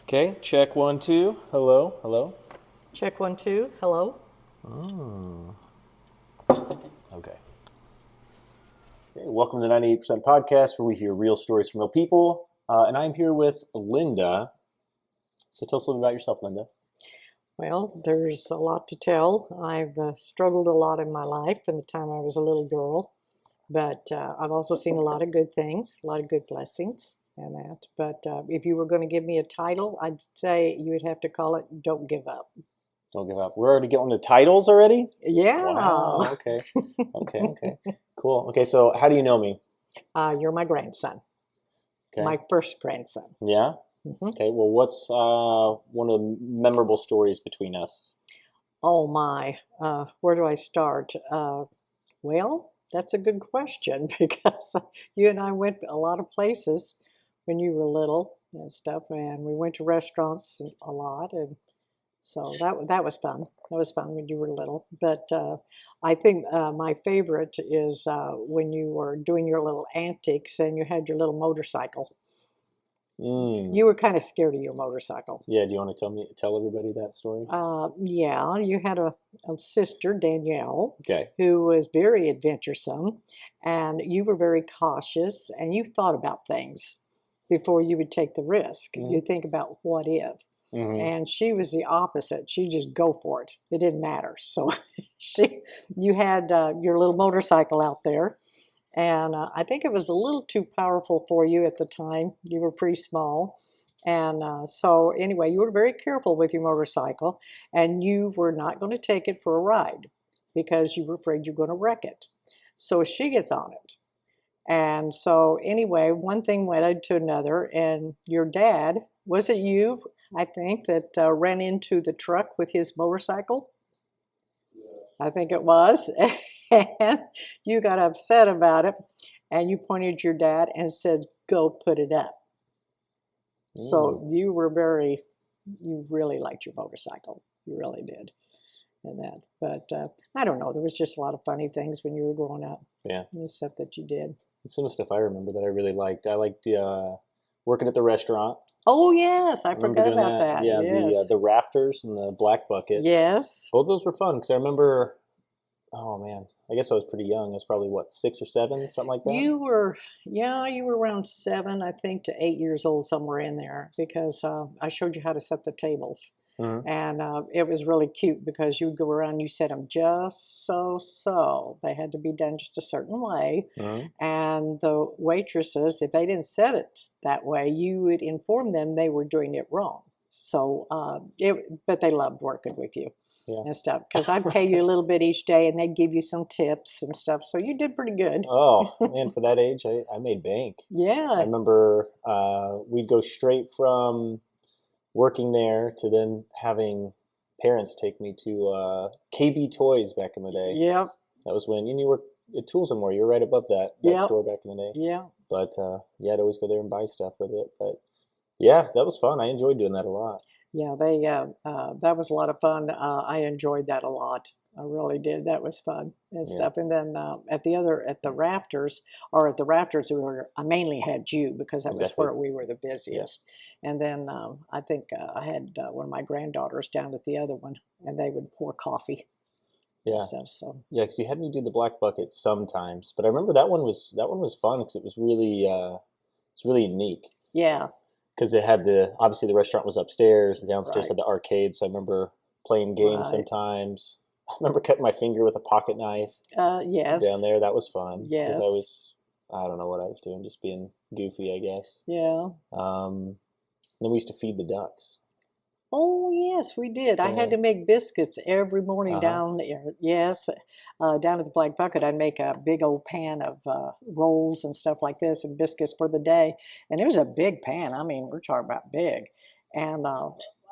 Okay, check 1, 2. Hello, hello. Check 1, 2. Hello. Oh. Okay. Okay. Welcome to the 98% Podcast, where we hear real stories from real people. And I'm here with Linda. So tell us a little bit about yourself, Linda. Well, there's a lot to tell. I've struggled a lot in my life from the time I was a little girl, but I've also seen a lot of good things, a lot of good blessings and that. But if you were going to give me a title, I'd say you would have to call it Don't Give Up. Don't give up. We're already getting the titles already? Yeah. Wow, okay. Okay. Cool. Okay, so how do you know me? You're my grandson, Okay. my first grandson. Yeah? Hmm. Okay, well, what's one of the memorable stories between us? Oh my, where do I start? Well, that's a good question because you and I went a lot of places when you were little and stuff, and we went to restaurants a lot, and so that was fun. That was fun when you were little. But I think my favorite is when you were doing your little antics and you had your little motorcycle. You were kind of scared of your motorcycle. Yeah, do you want to tell everybody that story? Yeah, you had a sister, Danielle, Okay. who was very adventuresome, and you were very cautious, and you thought about things before you would take the risk. Mm-hmm. You think about what if. Mm-hmm. And she was the opposite. She just go for it. It didn't matter. So you had your little motorcycle out there, and I think it was a little too powerful for you at the time. You were pretty small. And so, anyway, you were very careful with your motorcycle, and you were not going to take it for a ride because you were afraid you were going to wreck it. So she gets on it. And so, anyway, one thing led to another, and your dad, was it you, I think, that ran into the truck with his motorcycle? I think it was. And you got upset about it, and you pointed at your dad and said, "Go put it up." So you really liked your motorcycle. You really did. And that. But I don't know. There was just a lot of funny things when you were growing up. Yeah. And stuff that you did. Some of the stuff I remember that I really liked. I liked working at the restaurant. Oh, yes. I Remember forgot doing about that. Yeah, Yes. the rafters and the black bucket. Yes. Both of those were fun because I remember, oh man, I guess I was pretty young. I was probably, what, 6 or 7, something like that? You were around 7, I think, to 8 years old, somewhere in there, because I showed you how to set the tables. Mm-hmm. And it was really cute because you would go around and you set them just so. They had to be done just a certain way. Mm-hmm. And the waitresses, if they didn't set it that way, you would inform them they were doing it wrong. So, but they loved working with you. Yeah. And stuff, because I'd pay you a little bit each day and they'd give you some tips and stuff. So you did pretty good. Oh, man, for that age, I made bank. Yeah. I remember we'd go straight from working there to then having parents take me to KB Toys back in the day. Yep. That was when you were at Tools and More. You were right above that Yep. store back in the day. Yeah. But yeah, I'd always go there and buy stuff with it. But yeah, that was fun. I enjoyed doing that a lot. Yeah, that was a lot of fun. I enjoyed that a lot. I really did. That was fun and stuff. And then at the rafters, I mainly had you because that was Exactly. where we were the busiest. Yeah. And then I think I had one of my granddaughters down at the other one, and they would pour coffee. Yeah. And stuff, so. Yeah, because you had me do the black bucket sometimes, but I remember that one was fun because it was really unique. Yeah. Because it had obviously the restaurant was upstairs, the downstairs Right. had the arcade, so I remember playing games Right. sometimes. I remember cutting my finger with a pocket knife Yes. down there. That was fun. Yes. Because I don't know what I was doing, just being goofy, I guess. Yeah. Then we used to feed the ducks. Oh, yes, we did. I had to make biscuits every morning down there. Yes, down at the Black Bucket, I'd make a big old pan of rolls and stuff like this and biscuits for the day. And it was a big pan. I mean, we're talking about big. And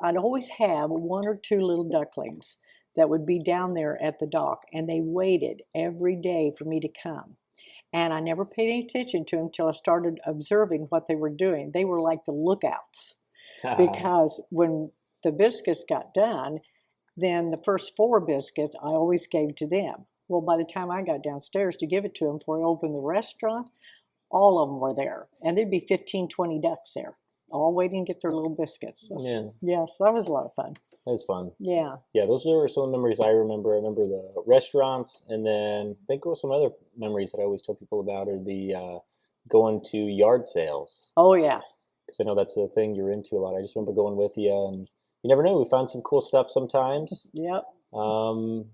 I'd always have 1 or 2 little ducklings that would be down there at the dock. And they waited every day for me to come. And I never paid any attention to them until I started observing what they were doing. They were like the lookouts. Because when the biscuits got done, then the first 4 biscuits I always gave to them. Well, by the time I got downstairs to give it to them before I opened the restaurant, all of them were there. And there'd be 15, 20 ducks there. all waiting to get their little biscuits. Yeah. Yes, that was a lot of fun. That was fun. Yeah. Yeah, those are some of the memories I remember. I remember the restaurants, and then I think some other memories that I always tell people about are the going to yard sales. Oh, yeah. Because I know that's a thing you're into a lot. I just remember going with you, and you never know. We found some cool stuff sometimes. Yep. I'm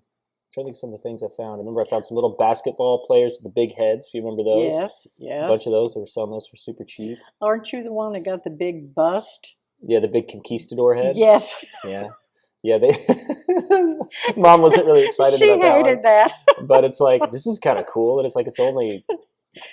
trying to think of some of the things I found. I remember I found some little basketball players with the big heads, if you remember those. Yes, A bunch yes. of those. They were selling those for super cheap. Aren't you the one that got the big bust? Yeah, the big conquistador head. Yes. Yeah. Yeah, they Mom wasn't really excited She about that one. hated that. But it's like, this is kind of cool. And it's like, it's only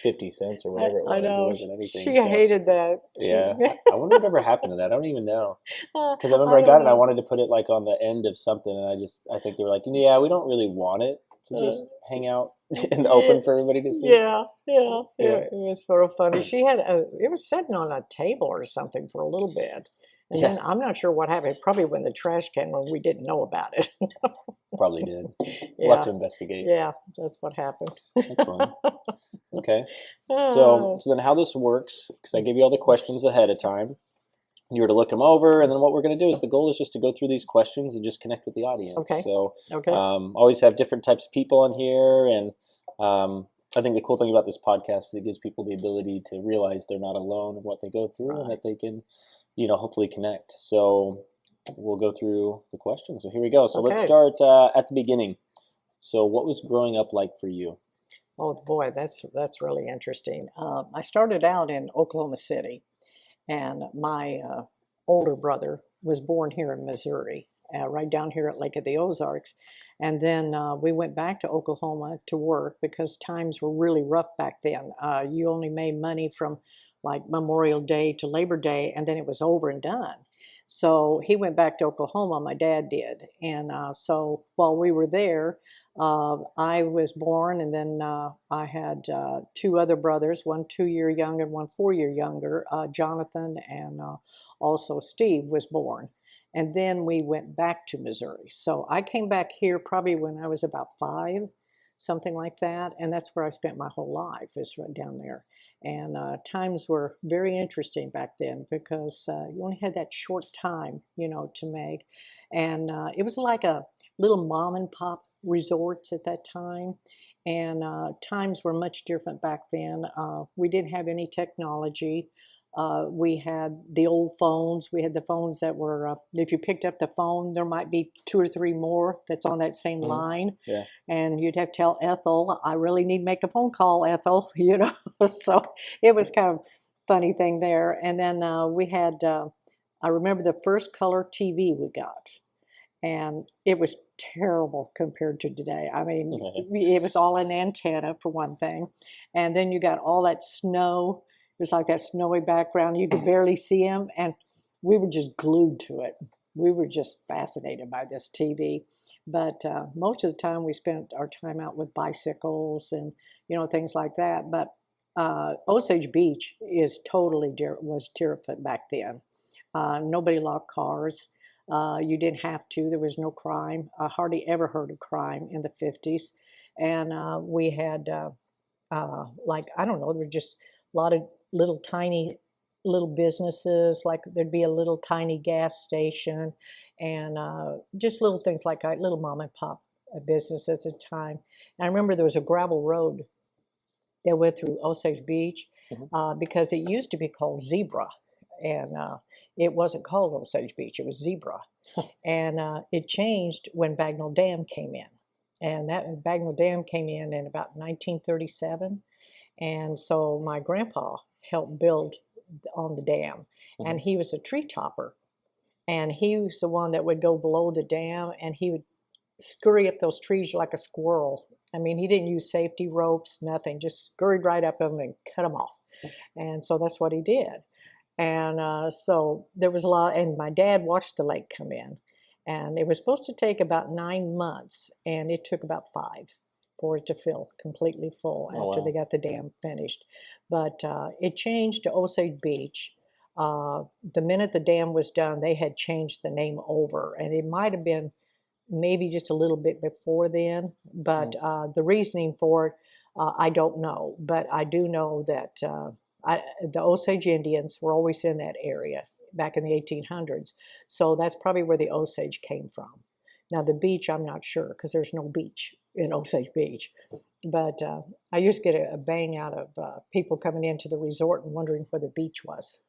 50 cents or whatever it was. I know. It wasn't anything. She so, hated that. yeah. I wonder whatever happened to that. I don't even know. Because I remember I don't got it and I know. wanted to put it like on the end of something. And I think they were like, yeah, we don't really want it to just hang out in the open for everybody to see. Yeah. Yeah. It was sort of funny. She had it was sitting on a table or something for a little bit. And Yeah. then I'm not sure what happened. Probably when the trash came when we didn't know about it. Probably did. We'll Yeah. have to investigate. Yeah, that's what happened. That's fun. Okay. So then how this works, because I gave you all the questions ahead of time. You were to look them over, and then what we're going to do is the goal is just to go through these questions and just connect with the audience. Okay. So Okay. always have different types of people on here, and I think the cool thing about this podcast is it gives people the ability to realize they're not alone in what they go through, and that they can, hopefully connect. So we'll go through the questions. So here we go. So let's Okay. start at the beginning. So what was growing up like for you? Oh boy, that's really interesting. I started out in Oklahoma City, and my older brother was born here in Missouri, right down here at Lake of the Ozarks. And then we went back to Oklahoma to work because times were really rough back then. You only made money from like Memorial Day to Labor Day, and then it was over and done. So he went back to Oklahoma, my dad did. And so while we were there, I was born, and then I had two other brothers, one 2-year younger and one 4-year younger, Jonathan, and also Steve was born. And then we went back to Missouri. So I came back here probably when I was about 5, something like that. And that's where I spent my whole life, is right down there. And times were very interesting back then because you only had that short time, to make. And it was like a little mom and pop resorts at that time. And times were much different back then. We didn't have any technology. We had the old phones. We had the phones that were, if you picked up the phone, there might be 2 or 3 more that's on that same line. Yeah. And you'd have to tell Ethel, I really need to make a phone call, Ethel, So it was kind of funny thing there. And then we had, I remember the first color TV we got. And it was terrible compared to today. I mean, it was all an antenna for one thing. And then you got all that snow. It was like that snowy background. You could barely see them. And we were just glued to it. We were just fascinated by this TV. But most of the time we spent our time out with bicycles and, things like that. But Osage Beach was different back then. Nobody locked cars. You didn't have to. There was no crime. I hardly ever heard of crime in the 50s. And we had, I don't know, there were just a lot of little tiny little businesses. Like there'd be a little tiny gas station and just little things like little mom and pop businesses at the time. And I remember there was a gravel road that went through Osage Beach because it used to be called Zebra. And it wasn't called Osage Beach, it was Zebra. And it changed when Bagnell Dam came in. And that Bagnell Dam came in about 1937. And so my grandpa helped build on the dam. And he was a tree topper. And he was the one that would go below the dam, and he would scurry up those trees like a squirrel. I mean, he didn't use safety ropes, nothing, just scurried right up them and cut them off. And so that's what he did. And so there was a lot, and my dad watched the lake come in. And it was supposed to take about 9 months, and it took about 5 for it to fill completely full after they got the dam finished. But it changed to Osage Beach. The minute the dam was done, they had changed the name over, and it might have been maybe just a little bit before then, but the reasoning for it, I don't know. But I do know that the Osage Indians were always in that area back in the 1800s. So that's probably where the Osage came from. Now, the beach, I'm not sure because there's no beach in Osage Beach. But I used to get a bang out of people coming into the resort and wondering where the beach was.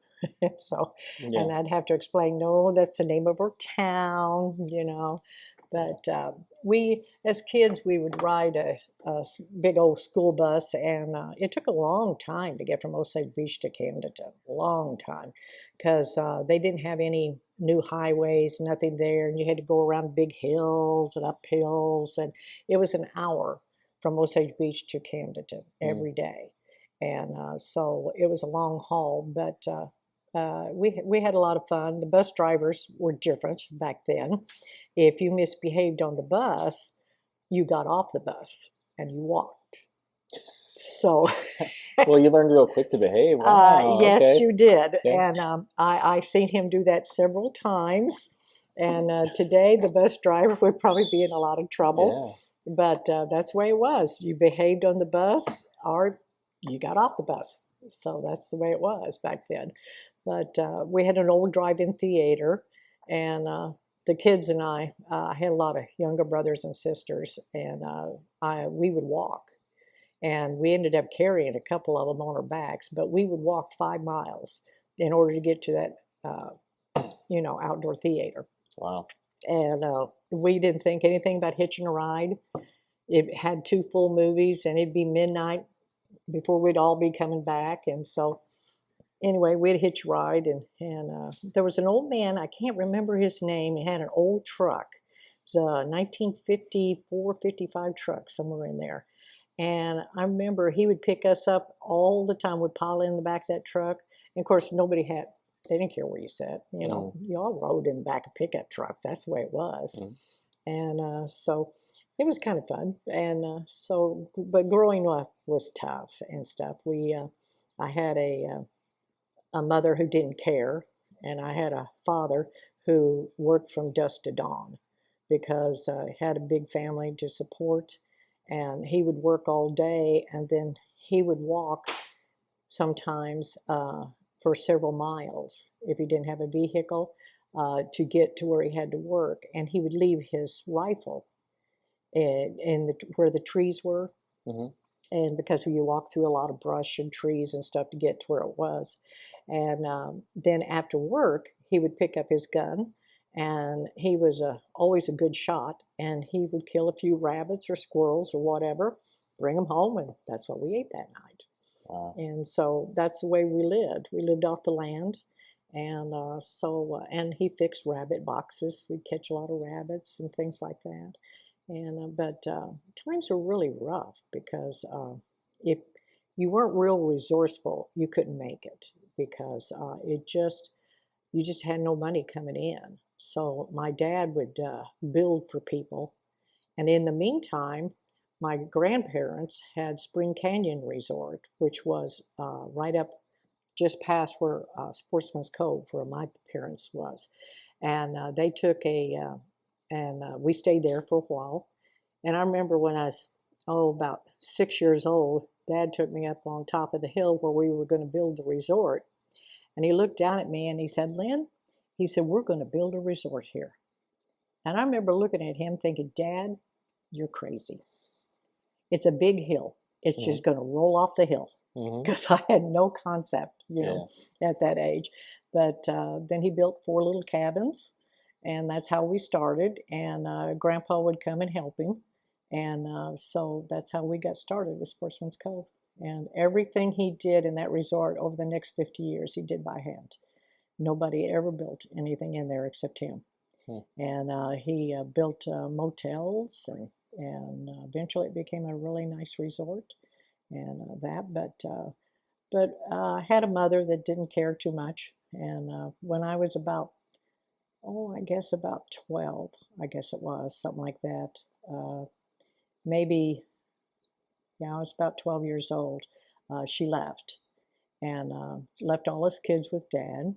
So, Yeah. and I'd have to explain, no, that's the name of our town, you know. But we, as kids, we would ride a big old school bus, and it took a long time to get from Osage Beach to Camden, a long time, because they didn't have any new highways, nothing there, and you had to go around big hills and up hills, and it was an hour from Osage Beach to Camden every day. And so it was a long haul, but we had a lot of fun. The bus drivers were different back then. If you misbehaved on the bus, you got off the bus and you walked. So, Well, you learned real quick to behave. Wow. yes, Okay. you did. Okay. And I seen him do that several times. And today, the bus driver would probably be in a lot of trouble. Yeah. But that's the way it was. You behaved on the bus or you got off the bus. So that's the way it was back then. But we had an old drive-in theater, and the kids and I had a lot of younger brothers and sisters, and we would walk. And we ended up carrying a couple of them on our backs, but we would walk 5 miles in order to get to that, outdoor theater. Wow. And we didn't think anything about hitching a ride. It had 2 full movies, and it'd be midnight before we'd all be coming back. And so anyway, we'd hitch a ride, and there was an old man, I can't remember his name. He had an old truck. It was a 1954, 55 truck, somewhere in there. And I remember he would pick us up all the time. We'd pile in the back of that truck. And of course, they didn't care where you sat. You know, you all rode in the back of pickup trucks. That's the way it was. And so it was kind of fun. And but growing up was tough and stuff. I had a mother who didn't care, and I had a father who worked from dusk to dawn because he had a big family to support. And he would work all day, and then he would walk sometimes for several miles if he didn't have a vehicle to get to where he had to work. And he would leave his rifle where the trees were. And because you walk through a lot of brush and trees and stuff to get to where it was. And then after work, he would pick up his gun. And he was always a good shot, and he would kill a few rabbits or squirrels or whatever, bring them home, and that's what we ate that night. Wow. And so that's the way we lived. We lived off the land, and and he fixed rabbit boxes. We'd catch a lot of rabbits and things like that. And but times were really rough because if you weren't real resourceful, you couldn't make it because you just had no money coming in. So my dad would build for people. And in the meantime, my grandparents had Spring Canyon Resort, which was right up just past where Sportsman's Cove, where my parents was. And they took we stayed there for a while. And I remember when I was, about 6 years old, Dad took me up on top of the hill where we were going to build the resort. And he looked down at me and he said, Lynn, he said, we're going to build a resort here. And I remember looking at him thinking, Dad, you're crazy. It's a big hill. It's just going to roll off the hill. Because I had no concept, at that age. But then he built 4 little cabins, and that's how we started. And Grandpa would come and help him. And so that's how we got started with Sportsman's Cove. And everything he did in that resort over the next 50 years, he did by hand. Nobody ever built anything in there except him. And he built motels, and eventually it became a really nice resort. And but I had a mother that didn't care too much. And when I was about 12, I guess it was, something like that. I was about 12 years old. She left and left all us kids with Dad.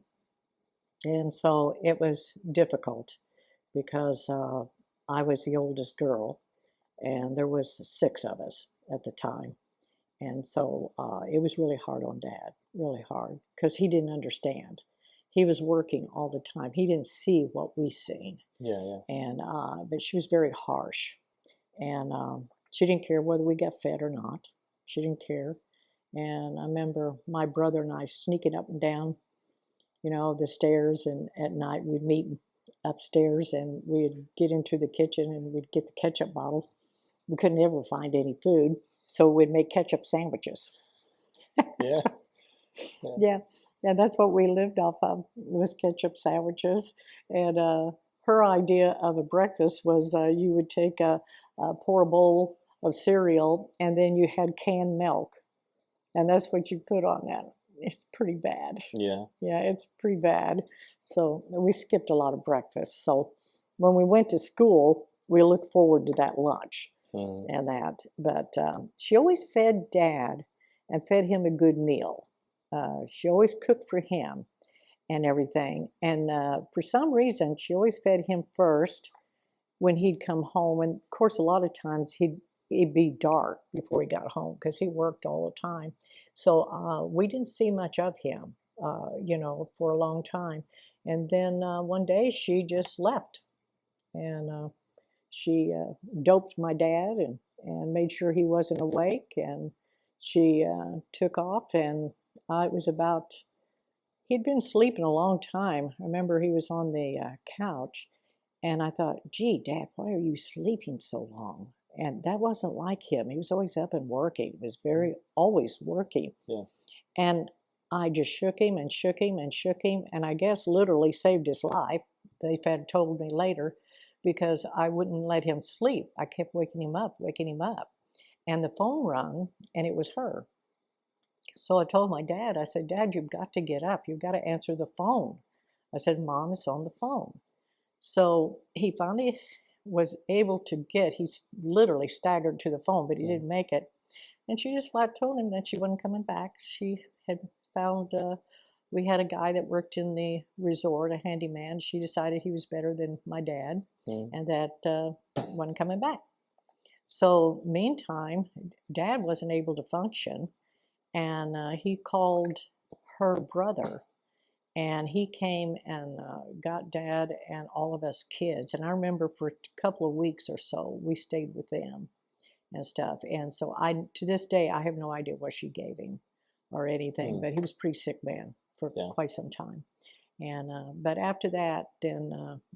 And so it was difficult because I was the oldest girl, and there was 6 of us at the time. And so it was really hard on Dad, really hard, because he didn't understand. He was working all the time. He didn't see what we seen. Yeah. And but she was very harsh, and she didn't care whether we got fed or not. She didn't care. And I remember my brother and I sneaking up and down, the stairs, and at night we'd meet upstairs, and we'd get into the kitchen and we'd get the ketchup bottle. We couldn't ever find any food, so we'd make ketchup sandwiches. Yeah. Yeah, that's what we lived off of, was ketchup sandwiches. And her idea of a breakfast was you would pour a bowl of cereal, and then you had canned milk, and that's what you put on that. It's pretty bad. Yeah. Yeah, it's pretty bad. So we skipped a lot of breakfast. So when we went to school, we looked forward to that lunch and that. But she always fed Dad and fed him a good meal. She always cooked for him and everything. And for some reason, she always fed him first when he'd come home. And of course, a lot of times it'd be dark before he got home because he worked all the time. So we didn't see much of him, for a long time. And then one day she just left, and she doped my dad and made sure he wasn't awake. And she took off, and it was about, he'd been sleeping a long time. I remember he was on the couch, and I thought, gee, Dad, why are you sleeping so long? And that wasn't like him. He was always up and working. He was always working. Yeah. And I just shook him and shook him and shook him, and I guess literally saved his life. They had told me later, because I wouldn't let him sleep. I kept waking him up. And the phone rang, and it was her. So I told my dad, I said, Dad, you've got to get up. You've got to answer the phone. I said, Mom is on the phone. So he finally was able to he literally staggered to the phone, but he didn't make it. And she just told him that she wasn't coming back. She had found, we had a guy that worked in the resort, a handyman. She decided he was better than my dad, and that wasn't coming back. So meantime, Dad wasn't able to function, and he called her brother, and he came and got Dad and all of us kids. And I remember for a couple of weeks or so, we stayed with them and stuff. And so to this day, I have no idea what she gave him or anything, but he was a pretty sick man for quite some time. And but after that, then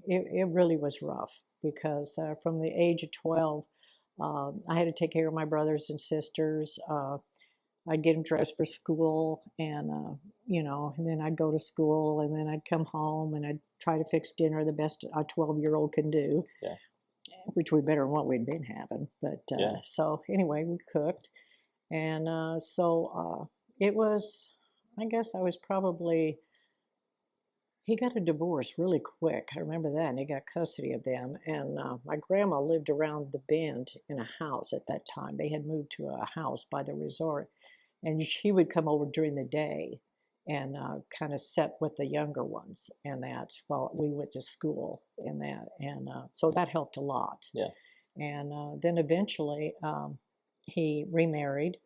it really was rough, because from the age of 12, I had to take care of my brothers and sisters. I'd get them dressed for school, and and then I'd go to school, and then I'd come home, and I'd try to fix dinner the best a 12-year-old can do, which was better than what we'd been having. But so anyway, we cooked, and it was, I guess I was probably, he got a divorce really quick. I remember that, and he got custody of them. And my grandma lived around the bend in a house at that time. They had moved to a house by the resort, and she would come over during the day and kind of sit with the younger ones and that while we went to school and that. And so that helped a lot. Yeah. And then eventually he remarried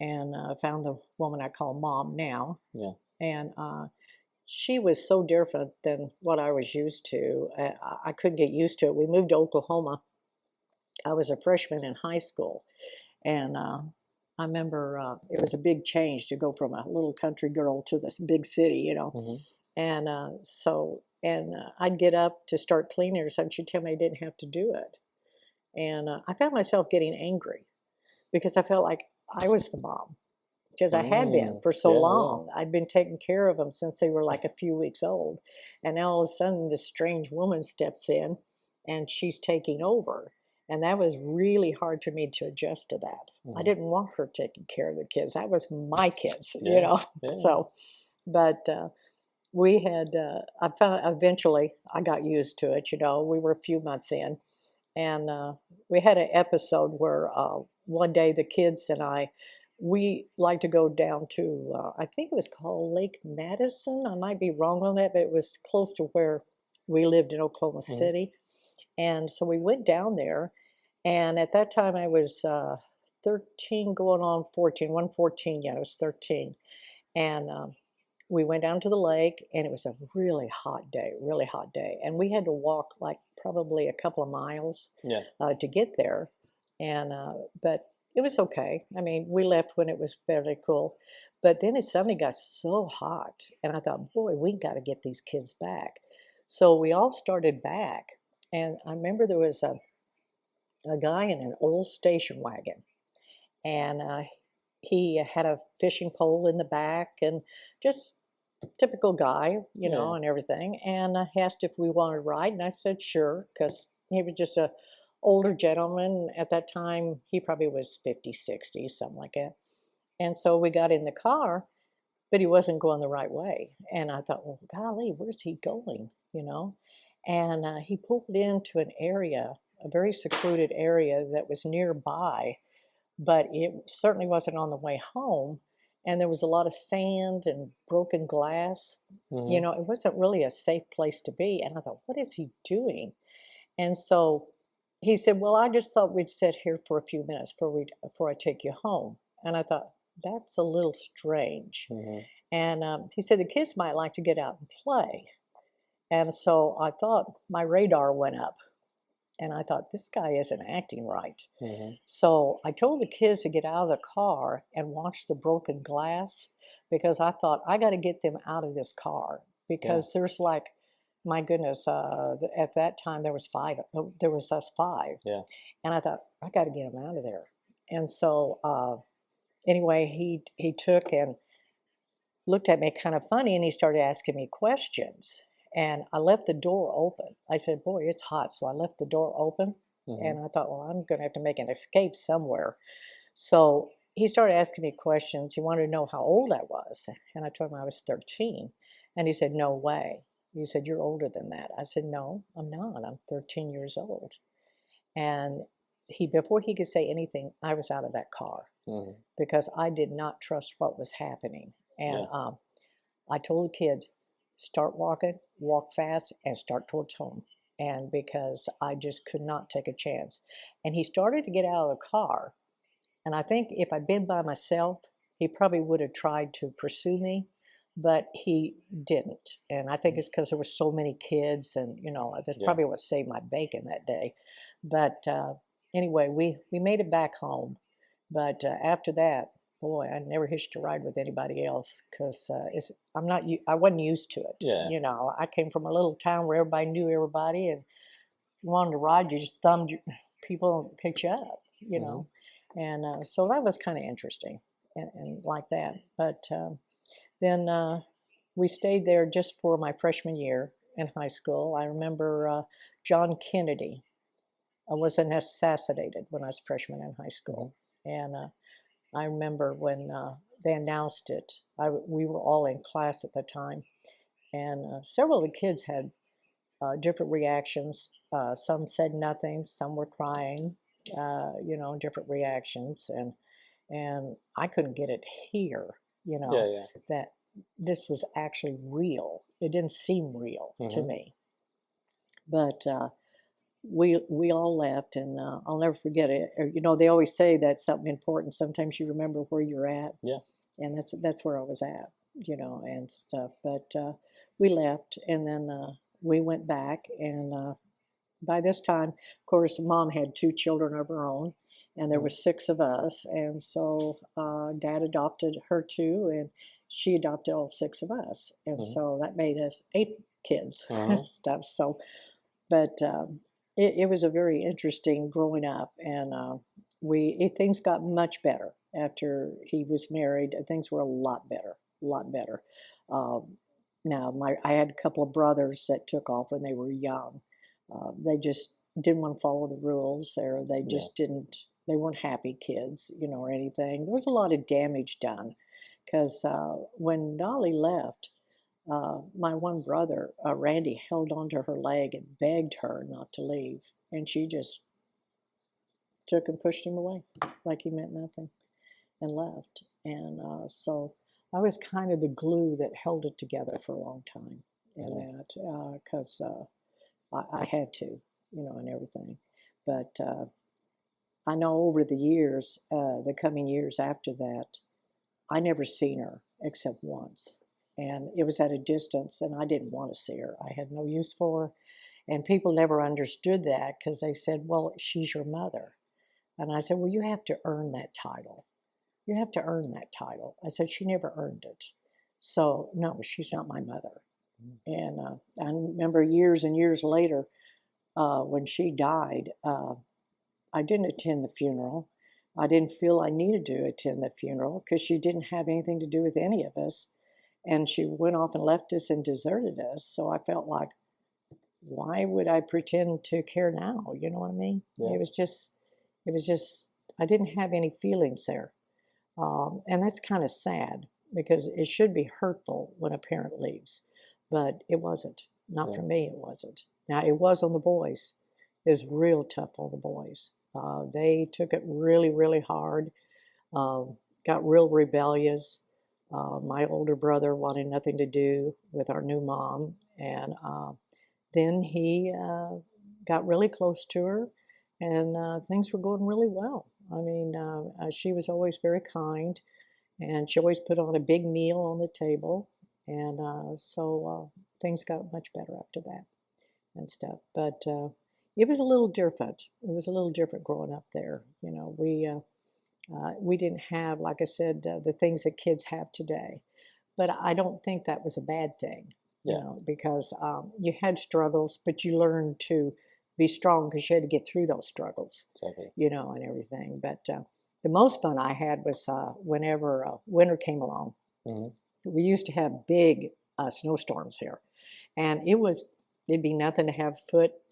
and found the woman I call Mom now. Yeah. And she was so different than what I was used to. I couldn't get used to it. We moved to Oklahoma. I was a freshman in high school, and I remember it was a big change to go from a little country girl to this big city, And I'd get up to start cleaning or something. She'd tell me I didn't have to do it. And I found myself getting angry because I felt like I was the mom, because I had been for so long. I'd been taking care of them since they were like a few weeks old. And now all of a sudden this strange woman steps in and she's taking over. And that was really hard for me to adjust to that. I didn't want her taking care of the kids. That was my kids, So, but we had, I found eventually I got used to it, we were a few months in. And we had an episode where one day the kids and we like to go down to, I think it was called Lake Madison. I might be wrong on that, but it was close to where we lived in Oklahoma City. And so we went down there. And at that time I was 13 going on 14, 114, yeah, I was 13. And we went down to the lake, and it was a really hot day, really hot day. And we had to walk like probably a couple of miles Yeah. to get there. And but it was okay. I mean, we left when it was fairly cool. But then it suddenly got so hot, and I thought, boy, we got to get these kids back. So we all started back, and I remember there was a guy in an old station wagon, and he had a fishing pole in the back, and just typical guy, you know, Yeah. and everything. And I asked if we wanted to ride, and I said sure, because he was just a older gentleman at that time. He probably was 50, 60, something like that. And so we got in the car, but he wasn't going the right way. And I thought, well, golly, where's he going? You know? And he pulled into an area, a very secluded area that was nearby, but it certainly wasn't on the way home. And there was a lot of sand and broken glass. Mm-hmm. You know, it wasn't really a safe place to be. And I thought, what is he doing? And so he said, well, I just thought we'd sit here for a few minutes before I take you home. And I thought, that's a little strange. Mm-hmm. And he said, the kids might like to get out and play. And so I thought my radar went up. And I thought, this guy isn't acting right. Mm-hmm. So I told the kids to get out of the car and watch the broken glass, because I thought, I got to get them out of this car, because there's like, my goodness, at that time there was us five. Yeah. And I thought, I got to get them out of there. And so anyway, he took and looked at me kind of funny, and he started asking me questions. And I left the door open. I said, boy, it's hot. So I left the door open. Mm-hmm. And I thought, well, I'm going to have to make an escape somewhere. So he started asking me questions. He wanted to know how old I was. And I told him I was 13. And he said, no way. He said, you're older than that. I said, no, I'm not. I'm 13 years old. And before he could say anything, I was out of that car, Mm-hmm. because I did not trust what was happening. And I told the kids, start walking, walk fast, and start towards home. And because I just could not take a chance. And he started to get out of the car. And I think if I'd been by myself, he probably would have tried to pursue me, but he didn't. And I think it's because there were so many kids, and, you know, that's probably what saved my bacon that day. But anyway, we made it back home. But after that, boy, I never hitched a ride with anybody else, because I wasn't used to it. Yeah. You know, I came from a little town where everybody knew everybody, and you wanted to ride, you just thumbed people and picked you up, you know. And so that was kind of interesting and like that. But then we stayed there just for my freshman year in high school. I remember John Kennedy was assassinated when I was a freshman in high school. And I remember when they announced it, we were all in class at the time, and several of the kids had different reactions. Some said nothing, some were crying, you know, different reactions, and I couldn't get it here, you know, that this was actually real. It didn't seem real to me, but we all left, and I'll never forget it. You know, they always say that something important, sometimes you remember where you're at. Yeah. And that's where I was at, you know, and stuff. But we left, and then we went back, and by this time, of course, Mom had 2 children of her own, and there were 6 of us, and so Dad adopted her too, and she adopted all 6 of us, and so that made us 8 kids and stuff. So, but it was a very interesting growing up, and things got much better after he was married. Things were a lot better, a lot better. Now, I had a couple of brothers that took off when they were young. They just didn't want to follow the rules, or they just didn't. They weren't happy kids, you know, or anything. There was a lot of damage done, because when Dolly left, my one brother, Randy, held onto her leg and begged her not to leave, and she just took and pushed him away like he meant nothing, and left. And so I was kind of the glue that held it together for a long time, and that because I had to, you know, and everything. But I know over the years, the coming years after that, I never seen her except once. And it was at a distance, and I didn't want to see her. I had no use for her. And people never understood that because they said, well, she's your mother. And I said, well, you have to earn that title. You have to earn that title. I said, she never earned it. So, no, she's not my mother. And I remember years and years later, when she died, I didn't attend the funeral. I didn't feel I needed to attend the funeral because she didn't have anything to do with any of us. And she went off and left us and deserted us. So I felt like, why would I pretend to care now? You know what I mean? Yeah. It was just, I didn't have any feelings there. And that's kind of sad because it should be hurtful when a parent leaves, but it wasn't. Not for me, it wasn't. Now, it was on the boys. It was real tough on the boys. They took it really, really hard, got real rebellious. My older brother wanted nothing to do with our new mom, and then he got really close to her, and things were going really well. I mean, she was always very kind, and she always put on a big meal on the table, and so things got much better after that and stuff. But it was a little different. It was a little different growing up there. You know, we didn't have, like I said, the things that kids have today. But I don't think that was a bad thing, you know, because you had struggles, but you learned to be strong because you had to get through those struggles, you know, and everything. But the most fun I had was whenever winter came along. We used to have big snowstorms here, and it'd be nothing to have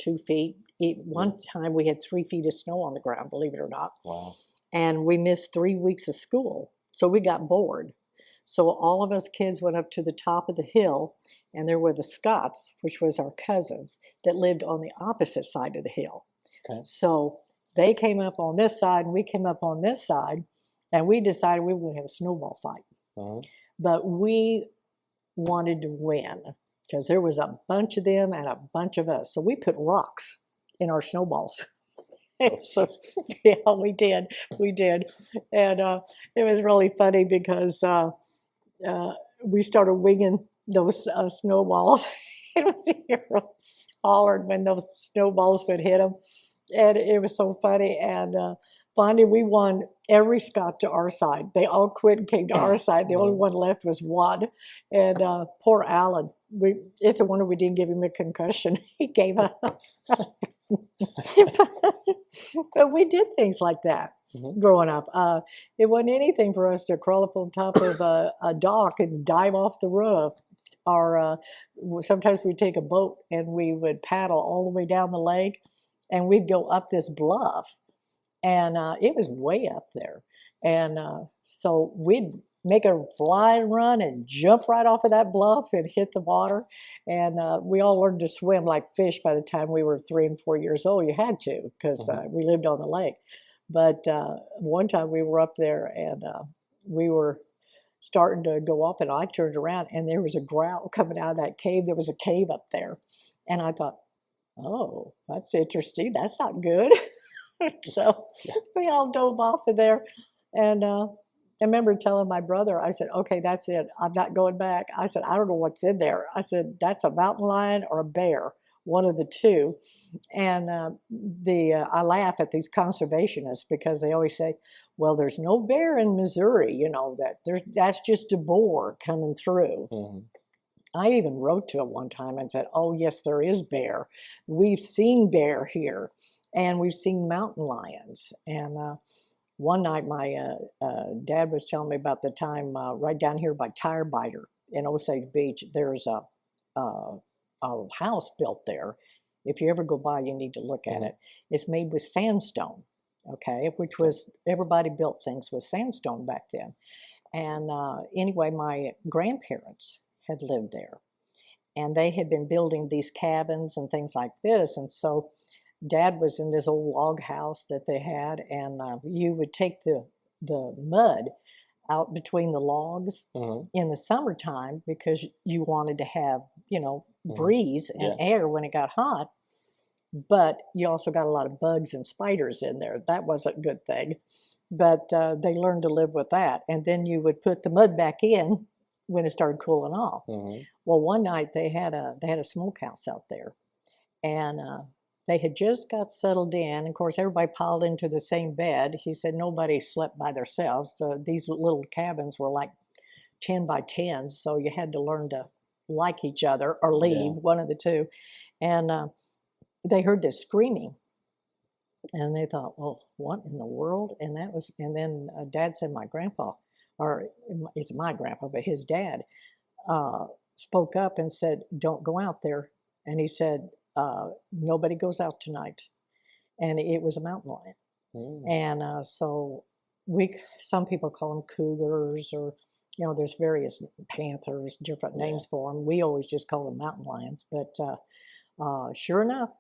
2 feet. One time we had 3 feet of snow on the ground, believe it or not. Wow. And we missed 3 weeks of school, so we got bored. So all of us kids went up to the top of the hill, and there were the Scots, which was our cousins, that lived on the opposite side of the hill. Okay. So they came up on this side, and we came up on this side, and we decided we were going to have a snowball fight. But we wanted to win because there was a bunch of them and a bunch of us. So we put rocks in our snowballs. So, yeah, we did. And it was really funny because we started winging those snowballs. And we hollered when those snowballs would hit them. And it was so funny. And finally, we won every Scot to our side. They all quit and came to our side. The only one left was one. And poor Alan, it's a wonder we didn't give him a concussion. He gave up. But we did things like that growing up. It wasn't anything for us to crawl up on top of a dock and dive off the roof. Or sometimes we'd take a boat and we would paddle all the way down the lake, and we'd go up this bluff. And it was way up there. And so we'd make a fly run and jump right off of that bluff and hit the water. And we all learned to swim like fish by the time we were 3 and 4 years old. You had to because we lived on the lake. But one time we were up there and we were starting to go up, and I turned around and there was a growl coming out of that cave. There was a cave up there. And I thought, oh, that's interesting. That's not good. So we all dove off of there. And I remember telling my brother, I said, okay, that's it. I'm not going back. I said, I don't know what's in there. I said, that's a mountain lion or a bear, one of the two. And I laugh at these conservationists because they always say, well, there's no bear in Missouri, you know, that's just a boar coming through. I even wrote to him one time and said, oh, yes, there is bear. We've seen bear here, and we've seen mountain lions. And one night my dad was telling me about the time right down here by Tire Biter in Osage Beach, there's a house built there. If you ever go by, you need to look at it. It's made with sandstone, okay, which was, everybody built things with sandstone back then. And anyway, my grandparents had lived there, and they had been building these cabins and things like this. And so Dad was in this old log house that they had, and you would take the mud out between the logs in the summertime because you wanted to have, you know, breeze and air when it got hot. but you also got a lot of bugs and spiders in there. That wasn't a good thing. But they learned to live with that. And then you would put the mud back in when it started cooling off. Mm-hmm. Well, one night they had a smokehouse out there, and they had just got settled in. Of course, everybody piled into the same bed. He said nobody slept by themselves. These little cabins were like 10 by 10s, so you had to learn to like each other or leave, one of the two. And they heard this screaming, and they thought, well, what in the world? And then Dad said my grandpa, or it's my grandpa, but his dad spoke up and said, don't go out there. And he said, nobody goes out tonight. And it was a mountain lion. And so some people call them cougars, or, there's various panthers, different names for them. We always just call them mountain lions. But sure enough,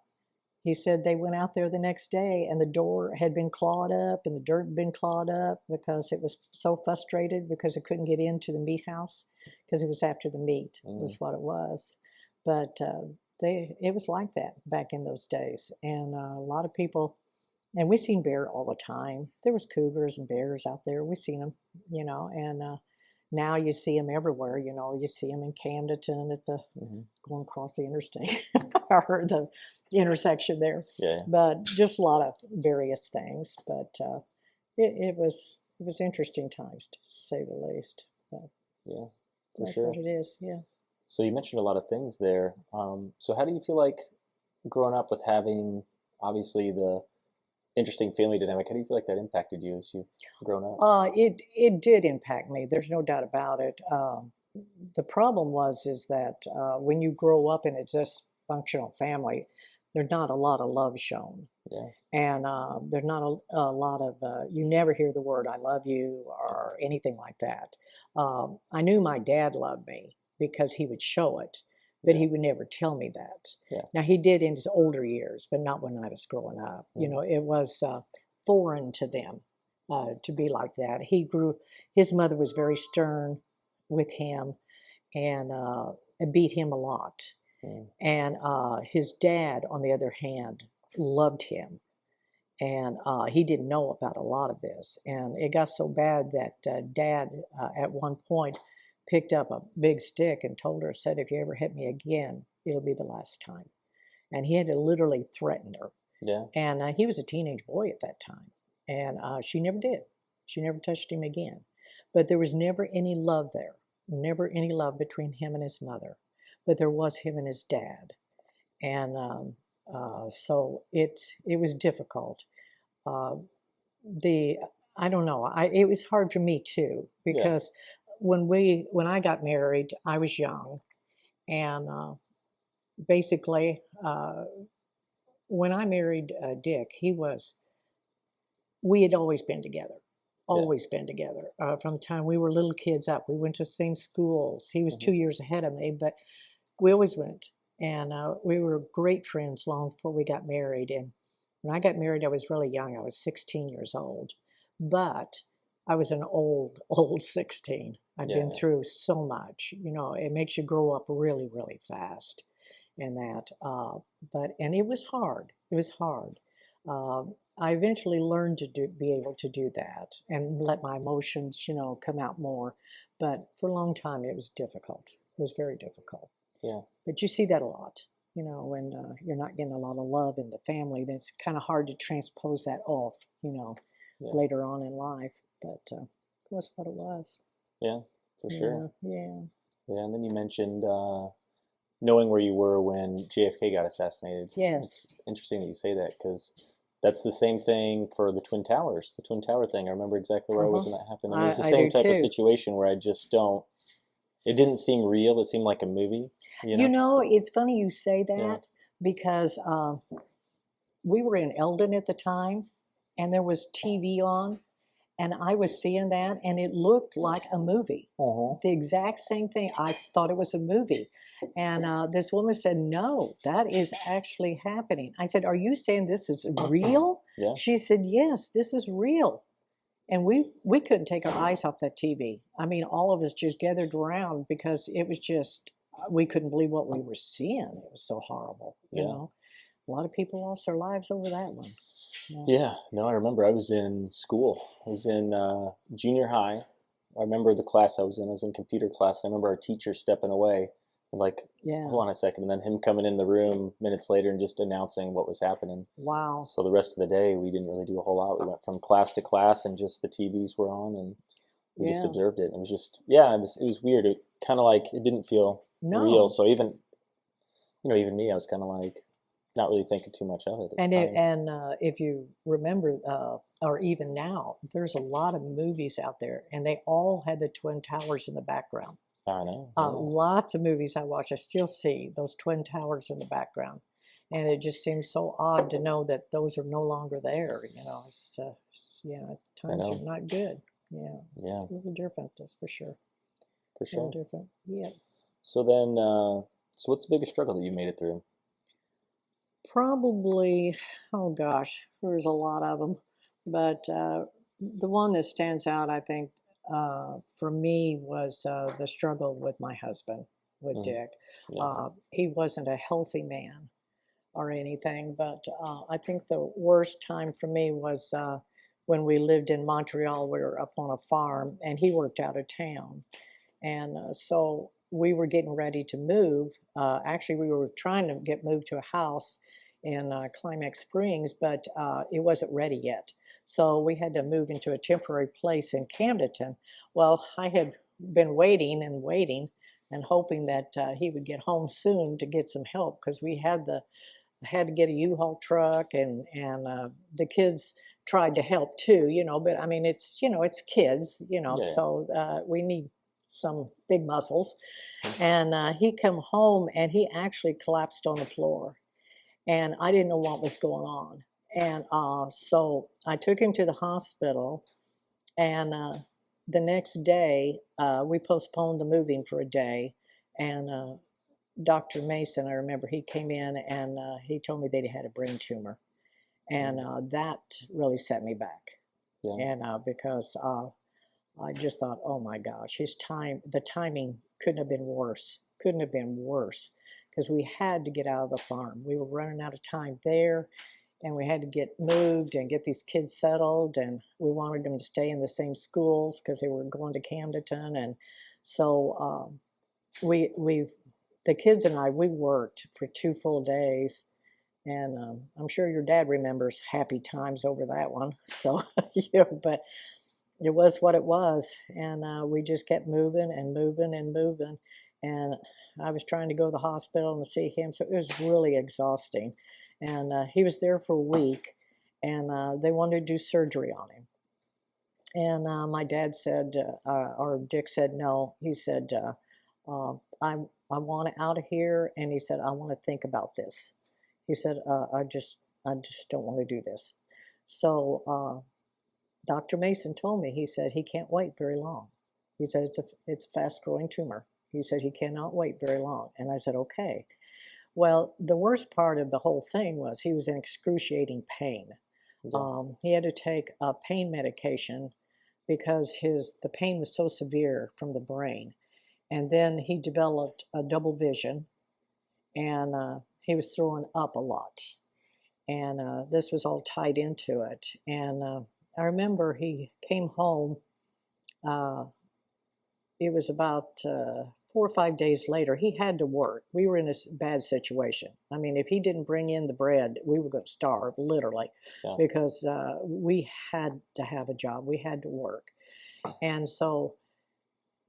he said they went out there the next day, and the door had been clawed up and the dirt had been clawed up because it was so frustrated because it couldn't get into the meat house because it was after the meat was what it was. But it was like that back in those days. And a lot of people, and we seen bear all the time. There was cougars and bears out there. We seen them, and now you see them everywhere. You see them in Camden at the going across the interstate or the intersection there. Yeah. But just a lot of various things. But it was interesting times, to say the least. But yeah, for that's sure. what it is. Yeah. So you mentioned a lot of things there. So how do you feel like growing up with having obviously the interesting family dynamic? How do you feel like that impacted you as you've grown up? It did impact me. There's no doubt about it. The problem is that when you grow up in a dysfunctional family, there's not a lot of love shown. Yeah. And there's not a lot of, you never hear the word, I love you, or anything like that. I knew my dad loved me because he would show it, but he would never tell me that. Yeah. Now, he did in his older years, but not when I was growing up. It was foreign to them to be like that. His mother was very stern with him and beat him a lot. And his dad, on the other hand, loved him. And he didn't know about a lot of this. And it got so bad that Dad, at one point, picked up a big stick and said, if you ever hit me again, it'll be the last time. And he had to literally threaten her. Yeah. And he was a teenage boy at that time. And she never did. She never touched him again. But there was never any love there. Never any love between him and his mother. But there was him and his dad. And so it was difficult. I don't know. It was hard for me too, because when I got married, I was young, and basically, when I married Dick, we had always been together. Always been together from the time we were little kids up. We went to the same schools. He was 2 years ahead of me, but we always went. And we were great friends long before we got married. And when I got married, I was really young. I was 16 years old. But I was an old 16. I've been through so much. It makes you grow up really, really fast in that. And it was hard. It was hard. I eventually learned to be able to do that and let my emotions, come out more. But for a long time, it was difficult. It was very difficult. Yeah. But you see that a lot, when you're not getting a lot of love in the family. Then it's kind of hard to transpose that off, later on in life. But it was what it was. Yeah, for sure. Yeah. Yeah, and then you mentioned knowing where you were when JFK got assassinated. Yes. It's interesting that you say that because that's the same thing for the Twin Towers, the Twin Tower thing. I remember exactly where I was when that happened. And it was the same type of situation where I just don't. It didn't seem real. It seemed like a movie. It's funny you say that because we were in Eldon at the time, and there was TV on, and I was seeing that, and it looked like a movie. The exact same thing. I thought it was a movie. And this woman said, no, that is actually happening. I said, are you saying this is real? Yeah. She said, yes, this is real. And we couldn't take our eyes off that TV. I mean, all of us just gathered around because it was just, we couldn't believe what we were seeing. It was so horrible, you know. a lot of people lost their lives over that one. Yeah. Yeah, no, I remember I was in school. I was in junior high. I remember the class I was in. I was in computer class. And I remember our teacher stepping away and like, Yeah. hold on a second. And then him coming in the room minutes later and just announcing what was happening. Wow. So the rest of the day, we didn't really do a whole lot. We went from class to class and just the TVs were on and we just Yeah. observed it. It was just, yeah, it was weird. It kind of like, it didn't feel No. real. So even, even me, I was kind of like, not really thinking too much of it at the time. If you remember, or even now, there's a lot of movies out there, and they all had the Twin Towers in the background. I know. Lots of movies I watch, I still see those Twin Towers in the background, and it just seems so odd to know that those are no longer there. It's times are not good. Yeah, Yeah, it's a little different, that's for sure. For sure. A little different. Yeah. So then, so what's the biggest struggle that you made it through? Probably, oh gosh, there's a lot of them, but the one that stands out, I think, for me was the struggle with my husband, with Dick. Yeah. He wasn't a healthy man or anything, but I think the worst time for me was when we lived in Montreal. We were up on a farm, and he worked out of town. And so we were getting ready to move. Actually, we were trying to get moved to a house in Climax Springs, but it wasn't ready yet. So we had to move into a temporary place in Camden. Well, I had been waiting and waiting and hoping that he would get home soon to get some help, because we had to get a U-Haul truck, and the kids tried to help too, but I mean, it's kids, Yeah. so we need some big muscles. And he come home, and he actually collapsed on the floor, and I didn't know what was going on. And so I took him to the hospital, and the next day we postponed the moving for a day, and Dr. Mason, I remember he came in, and he told me they had a brain tumor, and that really set me back. Yeah. And because I just thought, oh my gosh, the timing couldn't have been worse. Couldn't have been worse, because we had to get out of the farm. We were running out of time there, and we had to get moved and get these kids settled, and we wanted them to stay in the same schools because they were going to Camden. And so the kids and I, we worked for 2 full days. And I'm sure your dad remembers happy times over that one. So, but it was what it was. And we just kept moving and moving and moving. And I was trying to go to the hospital and see him. So it was really exhausting. And he was there for a week, and they wanted to do surgery on him. And my dad said, or Dick said no. He said, I want out of here. And he said, I want to think about this. He said, I just don't want to do this. So Dr. Mason told me, he said, he can't wait very long. He said, it's a fast growing tumor. He said, he cannot wait very long. And I said, okay. Well, the worst part of the whole thing was he was in excruciating pain. Yeah. He had to take a pain medication because the pain was so severe from the brain. And then he developed a double vision, and he was throwing up a lot. And this was all tied into it. And I remember he came home. It was about 4 or 5 days later. He had to work. We were in a bad situation. I mean, if he didn't bring in the bread, we were going to starve, literally, because we had to have a job. We had to work. And so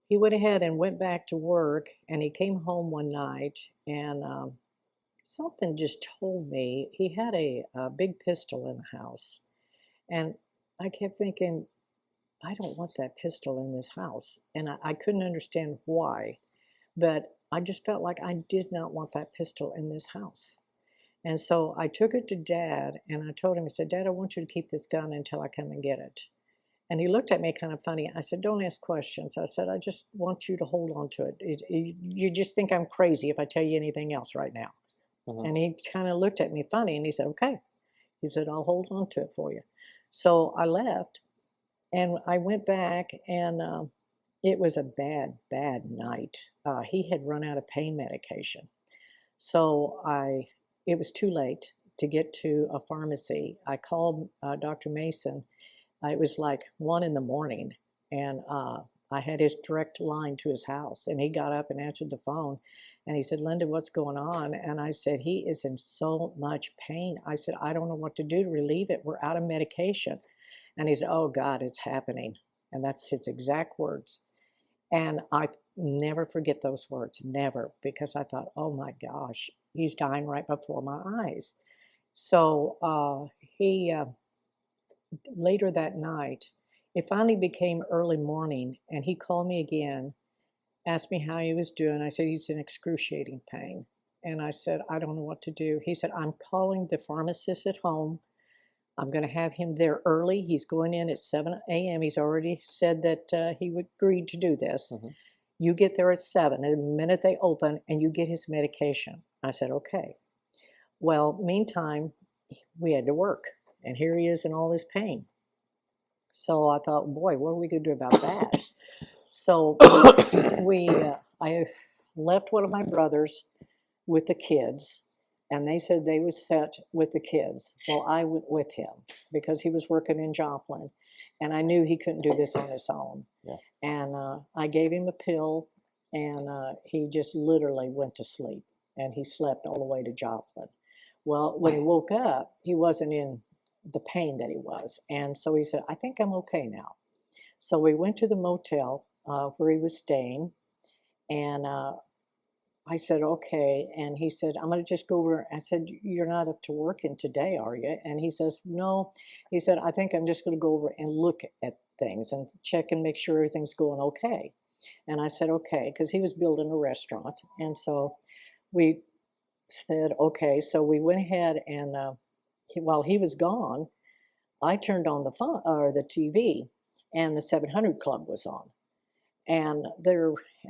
he went ahead and went back to work, and he came home one night, and something just told me he had a big pistol in the house. And I kept thinking, I don't want that pistol in this house. And I couldn't understand why, but I just felt like I did not want that pistol in this house. And so I took it to Dad, and I told him, I said, Dad, I want you to keep this gun until I come and get it. And he looked at me kind of funny. I said, don't ask questions. I said, I just want you to hold on to it. You just think I'm crazy if I tell you anything else right now. Mm-hmm. And he kind of looked at me funny, and he said, okay. He said, I'll hold on to it for you. So I left, and I went back, and it was a bad, bad night. He had run out of pain medication. So it was too late to get to a pharmacy. I called Dr. Mason. It was like 1 a.m, and I had his direct line to his house, and he got up and answered the phone, and he said, Linda, what's going on? And I said, he is in so much pain. I said, I don't know what to do to relieve it. We're out of medication. And he said, oh God, it's happening. And that's his exact words. And I never forget those words, never, because I thought, oh my gosh, he's dying right before my eyes. So he later that night, it finally became early morning, and he called me again, asked me how he was doing. I said, he's in excruciating pain. And I said, I don't know what to do. He said, I'm calling the pharmacist at home. I'm going to have him there early. He's going in at 7 a.m. He's already said that he would agree to do this. Mm-hmm. You get there at 7, and the minute they open, and you get his medication. I said, okay. Well, meantime, we had to work, and here he is in all this pain. So I thought, boy, what are we going to do about that? So I left one of my brothers with the kids, and they said they would sit with the kids. Well, I went with him because he was working in Joplin, and I knew he couldn't do this on his own. Yeah. And I gave him a pill, and he just literally went to sleep, and he slept all the way to Joplin. Well, when he woke up, he wasn't in the pain that he was. And so he said, I think I'm okay now. So we went to the motel where he was staying, and I said, okay. And he said, I'm going to just go over. I said, you're not up to working today, are you? And he says, no. He said, I think I'm just going to go over and look at things and check and make sure everything's going okay. And I said, okay, because he was building a restaurant. And so we said, okay. So we went ahead, and while he was gone, I turned on the phone or the TV, and the 700 Club was on. And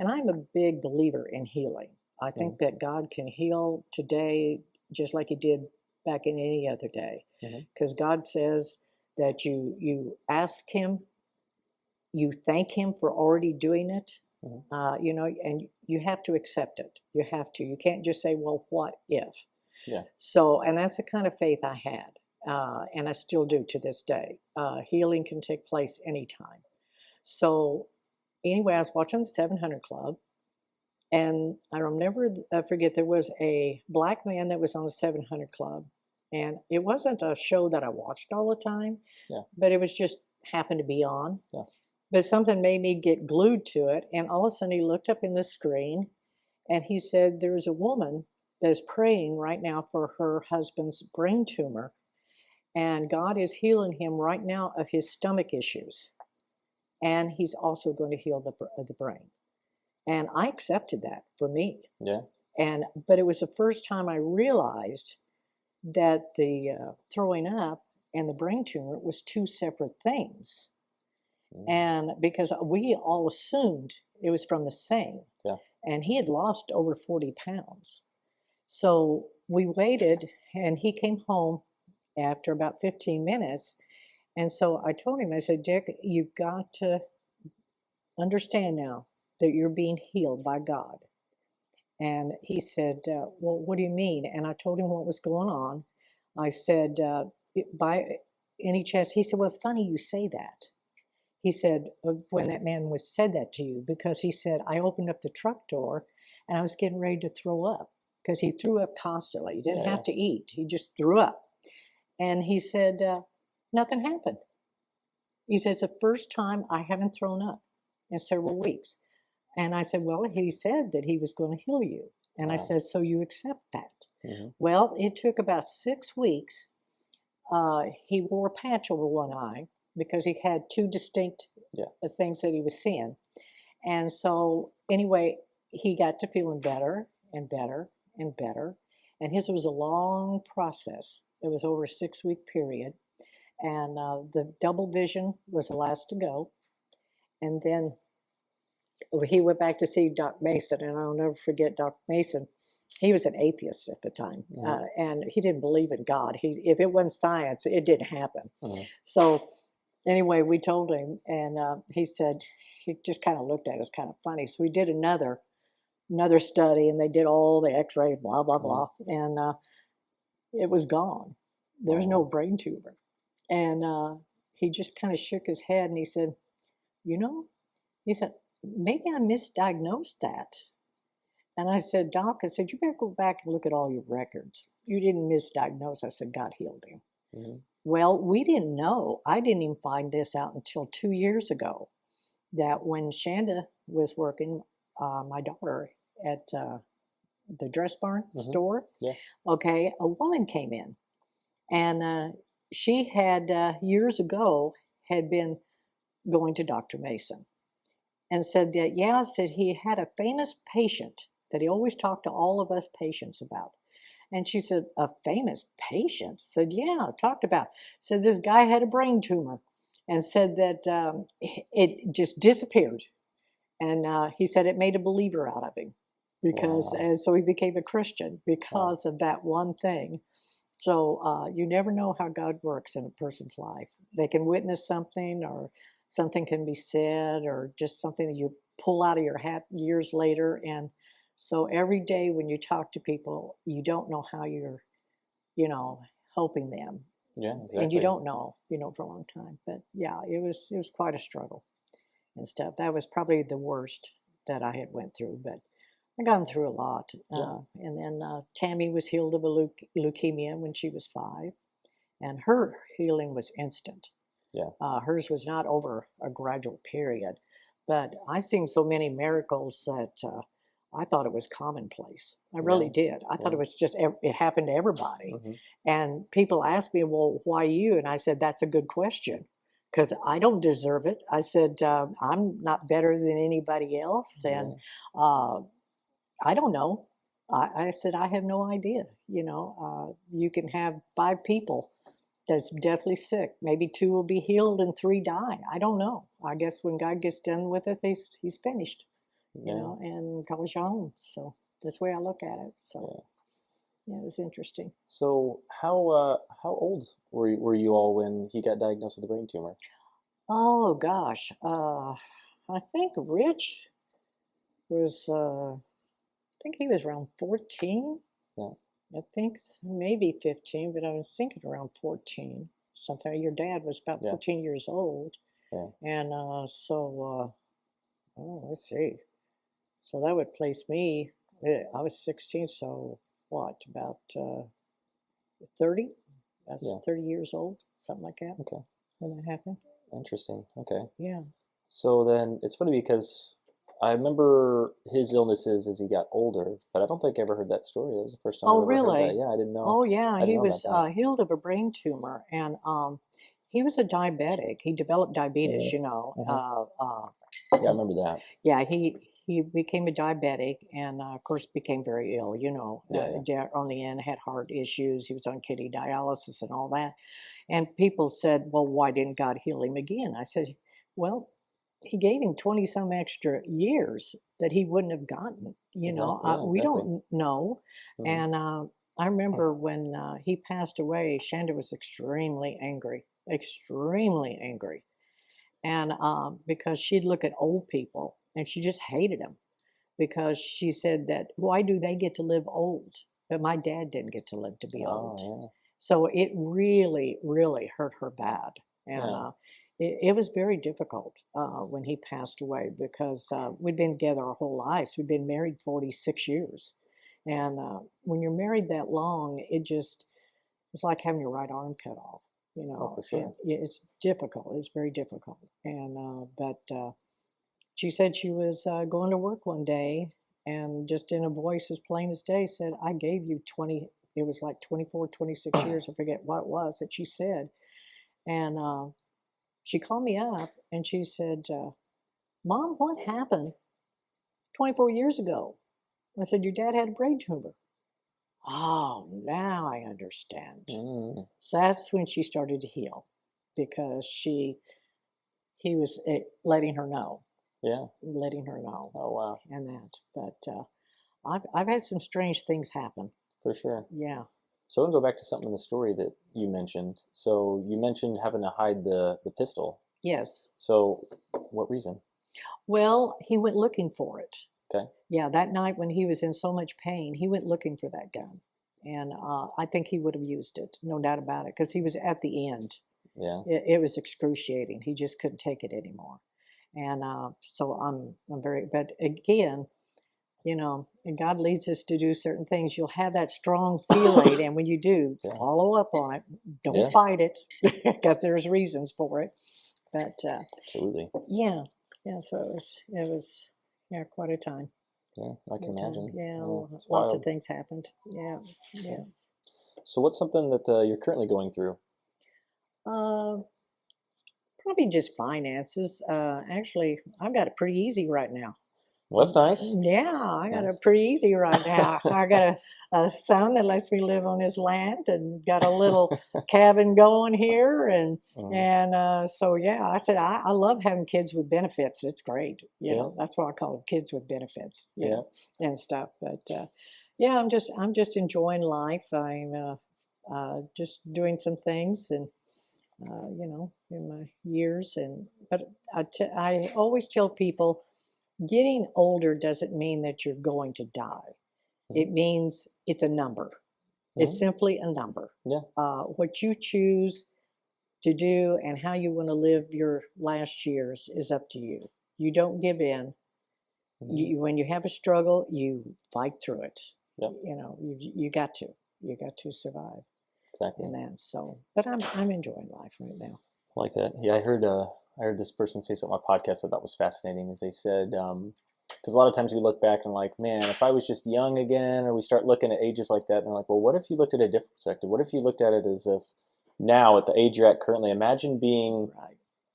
I'm a big believer in healing. I think that God can heal today just like he did back in any other day. Because God says that you ask him, you thank him for already doing it, and you have to accept it. You have to. You can't just say, well, what if? Yeah. So, and that's the kind of faith I had, and I still do to this day. Healing can take place anytime. So anyway, I was watching the 700 Club, and I'll never forget, there was a black man that was on the 700 Club, and it wasn't a show that I watched all the time, but it was just happened to be on. Yeah. But something made me get glued to it, and all of a sudden he looked up in the screen, and he said, there's a woman that is praying right now for her husband's brain tumor, and God is healing him right now of his stomach issues. And he's also going to heal the brain. And I accepted that for me. Yeah. But it was the first time I realized that the throwing up and the brain tumor was two separate things. And because we all assumed it was from the same. Yeah. And he had lost over 40 pounds. So we waited, and he came home after about 15 minutes. And so I told him, I said, Dick, you've got to understand now that you're being healed by God. And he said, well, what do you mean? And I told him what was going on. I said, by any chance, he said, well, it's funny you say that. He said, when that man said that to you, because he said, I opened up the truck door and I was getting ready to throw up, because he threw up constantly. He didn't have to eat. He just threw up. And he said, nothing happened. He said, it's the first time I haven't thrown up in several weeks. And I said, well, he said that he was going to heal you. And I said, so you accept that? Well, it took about 6 weeks. He wore a patch over one eye because he had two distinct things that he was seeing. And so anyway, he got to feeling better and better and better. And his was a long process. It was over a 6-week period. And the double vision was the last to go. And then he went back to see Dr. Mason, and I'll never forget Dr. Mason. He was an atheist at the time, and he didn't believe in God. If it wasn't science, it didn't happen. So anyway, we told him, and he said, he just kind of looked at us kind of funny. So we did another study, and they did all the x-rays, blah, blah, blah. And it was gone. There was no Wow. brain tumor. And he just kind of shook his head and he said, you know, he said, maybe I misdiagnosed that. And I said, Doc, I said, you better go back and look at all your records. You didn't misdiagnose. I said, God healed him. Hmm. Well, we didn't know. I didn't even find this out until 2 years ago, that when Shanda was working, my daughter, at the dress barn store, Yeah. okay, a woman came in. And she had, years ago, had been going to Dr. Mason and said that, yeah, said he had a famous patient that he always talked to all of us patients about. And she said, a famous patient? Said, yeah, talked about. Said this guy had a brain tumor and said that it just disappeared. And he said it made a believer out of him because, Wow. and so he became a Christian Wow. because of that one thing. So you never know how God works in a person's life. They can witness something, or something can be said, or just something that you pull out of your hat years later. And so every day when you talk to people, you don't know how you're, helping them. Yeah, And you exactly. don't know, for a long time. But yeah, it was quite a struggle and stuff. That was probably the worst that I had went through, but I gone through a lot. Yeah. And then Tammy was healed of a leukemia when she was 5, and her healing was instant. Yeah. Hers was not over a gradual period, but I seen so many miracles that I thought it was commonplace. I really Yeah. did. I thought Yeah. it was just, it happened to everybody. Hmm. And people asked me, well, why you? And I said, that's a good question, because I don't deserve it. I said, I'm not better than anybody else. And Yeah. I don't know. I said, I have no idea. You can have 5 people that's deathly sick. Maybe 2 will be healed and 3 die. I don't know. I guess when God gets done with it, he's finished, Yeah. and calls you home. So that's the way I look at it. So Yeah. yeah, it was interesting. So how old were you all when he got diagnosed with a brain tumor? Oh gosh, I think Rich was. I think he was around 14. Yeah. I think maybe 15, but I was thinking around 14. Something. Your dad was about Yeah. 14 years old, Yeah. and let's see. So that would place me. I was 16, so what? About 30. That's Yeah. 30 years old, something like that, Okay. when that happened. Interesting. Okay. Yeah. So then it's funny because I remember his illnesses as he got older, but I don't think I ever heard that story. That was the first time I've Oh, ever heard that. really? Yeah, I didn't know. Oh, yeah. I didn't He know about was that. healed of a brain tumor, and he was a diabetic. He developed diabetes, Hmm. Yeah, I remember that. Yeah, he became a diabetic, and of course became very ill. Yeah. Yeah. On the end had heart issues. He was on kidney dialysis and all that. And people said, "Well, why didn't God heal him again?" I said, "Well, he gave him 20 some extra years that he wouldn't have gotten. Exactly. Yeah. We Exactly. don't know." Hmm. And I remember when he passed away, Shanda was extremely angry. And because she'd look at old people and she just hated them, because she said that, why do they get to live old? But my dad didn't get to live to be old. Oh So it really, really hurt her bad. yeah. And Yeah. it was very difficult when he passed away, because we'd been together our whole lives. We'd been married 46 years. And when you're married that long, it's like having your right arm cut off. Oh, for sure. It's difficult. It's very difficult. And but she said she was going to work one day, and just in a voice as plain as day said, I gave you 20, it was like 24, 26 years, I forget what it was that she said. And she called me up and she said, Mom, what happened 24 years ago? I said, your dad had a brain tumor. Oh, now I understand. Mm. So that's when she started to heal, because he was letting her know. Yeah. Letting her know. Oh wow. And that. But I've had some strange things happen. For sure. Yeah. So I want to go back to something in the story that you mentioned. So you mentioned having to hide the pistol. Yes. So what reason? Well, he went looking for it. Okay. Yeah, that night when he was in so much pain, he went looking for that gun. And I think he would have used it, no doubt about it, because he was at the end. Yeah. It was excruciating. He just couldn't take it anymore. And so I'm very, but again, you know, and God leads us to do certain things. You'll have that strong feeling, and when you do, Yeah. follow up on it. Don't Yeah. fight it, because there's reasons for it. But Absolutely. yeah. So it was quite a time. Yeah, I can imagine. Yeah, It's lots wild. of things happened. Yeah. So what's something that you're currently going through? Probably just finances. Actually, I've got it pretty easy right now. Well, that's nice. Yeah, I got it pretty easy right now. I got a son that lets me live on his land, and got a little cabin going here, and so yeah, I said I love having kids with benefits. It's great. You know, that's why I call them kids with benefits. And stuff. But yeah, I'm just enjoying life. I'm just doing some things, and you know, in my years, but I always tell people, getting older doesn't mean that you're going to die. It means it's a number. It's simply a number. Yeah. What you choose to do and how you want to live your last years is up to you. You don't give in. When you have a struggle, you fight through it. Yep. You know, you got to survive. Exactly. And then but I'm enjoying life right now. I like that. Yeah, I heard this person say something on a podcast that was fascinating. Is they said, because a lot of times we look back and like, man, if I was just young again, or we start looking at ages like that, and they're like, well, what if you looked at a different perspective? What if you looked at it as if now, at the age you're at currently, imagine being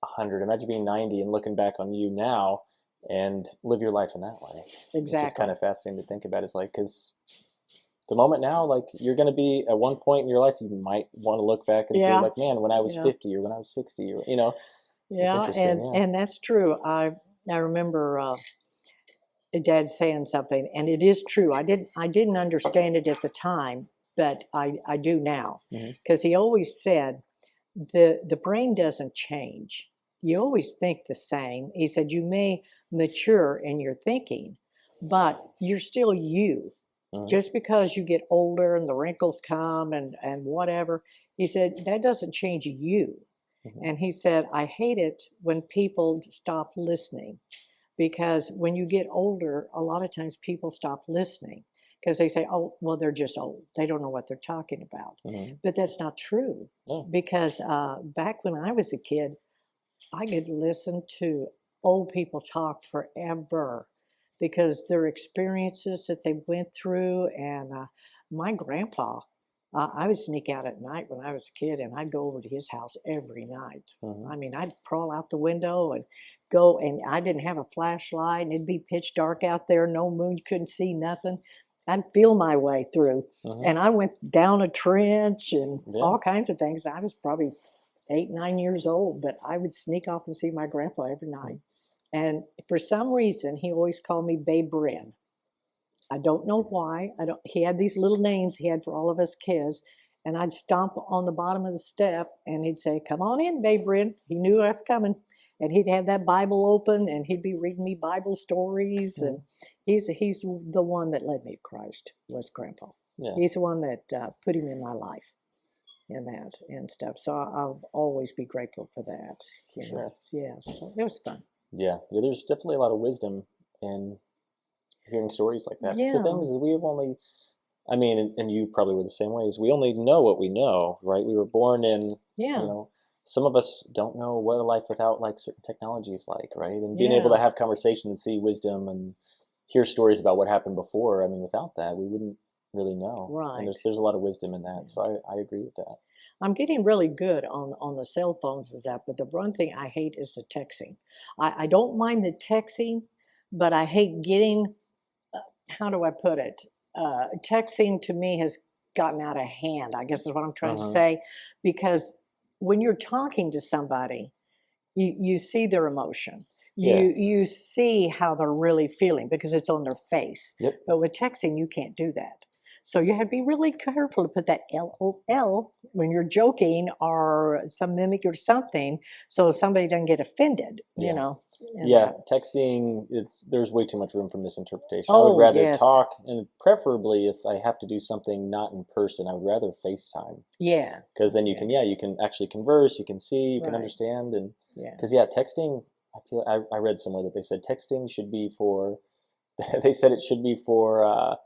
100, imagine being 90, and looking back on you now and live your life in that way. Exactly. It's just kind of fascinating to think about. It's like, because the moment now, like, you're going to be at one point in your life, you might want to look back and say, like, man, when I was 50 or when I was 60, or, you know, it's interesting. And that's true. I remember Dad saying something, and it is true. I didn't understand it at the time, but I do now, because he always said the brain doesn't change. You always think the same. He said you may mature in your thinking, but you're still you. Just because you get older and the wrinkles come and whatever, he said, that doesn't change you. And he said, I hate it when people stop listening, because when you get older, a lot of times people stop listening because they say, oh, well, they're just old. They don't know what they're talking about. But that's not true, because back when I was a kid, I could listen to old people talk forever, because their experiences that they went through. And my grandpa, I would sneak out at night when I was a kid, and I'd go over to his house every night. I mean, I'd crawl out the window and go, and I didn't have a flashlight, and it'd be pitch dark out there, no moon, you couldn't see nothing. I'd feel my way through. And I went down a trench and all kinds of things. I was probably 8, 9 years old, but I would sneak off and see my grandpa every night. And for some reason, he always called me Babe Brin. I don't know why. He had these little names he had for all of us kids. And I'd stomp on the bottom of the step, and he'd say, come on in, Babe Brin. He knew I was coming. And he'd have that Bible open, and he'd be reading me Bible stories. And he's the one that led me to Christ, was Grandpa. He's the one that put him in my life. And that and stuff. So I'll always be grateful for that. Sure. Yeah, so it was fun. Yeah, there's definitely a lot of wisdom in hearing stories like that. The thing is we have only, I mean, and you probably were the same way, is we only know what we know, right? We were born in, you know, some of us don't know what a life without like certain technologies like, right? And being able to have conversations, see wisdom, and hear stories about what happened before. I mean, without that, we wouldn't really know. Right. And there's a lot of wisdom in that. So I agree with that. I'm getting really good on the cell phones and that, but the one thing I hate is the texting. I don't mind the texting, but I hate getting, how do I put it? Texting to me has gotten out of hand, I guess is what I'm trying to say, because when you're talking to somebody, you see their emotion. You see how they're really feeling because it's on their face. But with texting, you can't do that. So you have to be really careful to put that LOL when you're joking or some mimic or something, so somebody doesn't get offended, you Yeah. know. And, Yeah, texting, there's way too much room for misinterpretation. I would oh, rather yes. talk, and preferably if I have to do something not in person, I would rather FaceTime. Yeah. Because then you can actually converse, you can see, you can Right. understand, and Yeah. because texting, I read somewhere that they said texting should be for, they said it should be for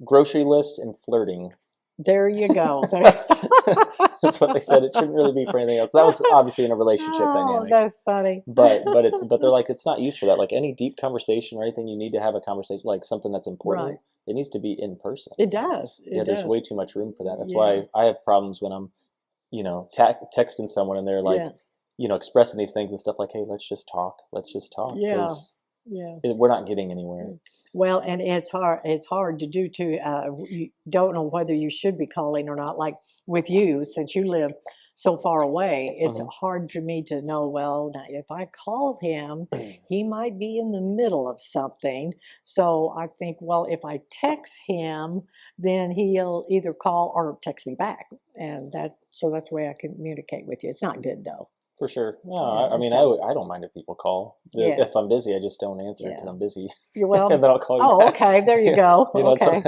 grocery list and flirting. There you go. That's what they said. It shouldn't really be for anything else. That was obviously in a relationship Oh, dynamic. that's funny. But they're like, it's not used for that. Like any deep conversation or anything, you need to have a conversation, like something that's important. Right. It needs to be in person. It does. It There's does. way too much room for that. That's Yeah. why I have problems when I'm, texting someone and they're like, Yeah. expressing these things and stuff like, hey, let's just talk. Let's just talk. Yeah. Because Yeah. we're not getting anywhere. Well, and it's hard. It's hard to do too. You don't know whether you should be calling or not. Like with you, since you live so far away, it's hard for me to know. Well, now, if I call him, he might be in the middle of something. So I think, well, if I text him, then he'll either call or text me back, and that's the way I communicate with you. It's not good though. For sure. No, Yeah, I mean, I don't mind if people call. Yeah. If I'm busy, I just don't answer because I'm busy. You're well. And then I'll call you Oh, back. okay. There you go. Okay.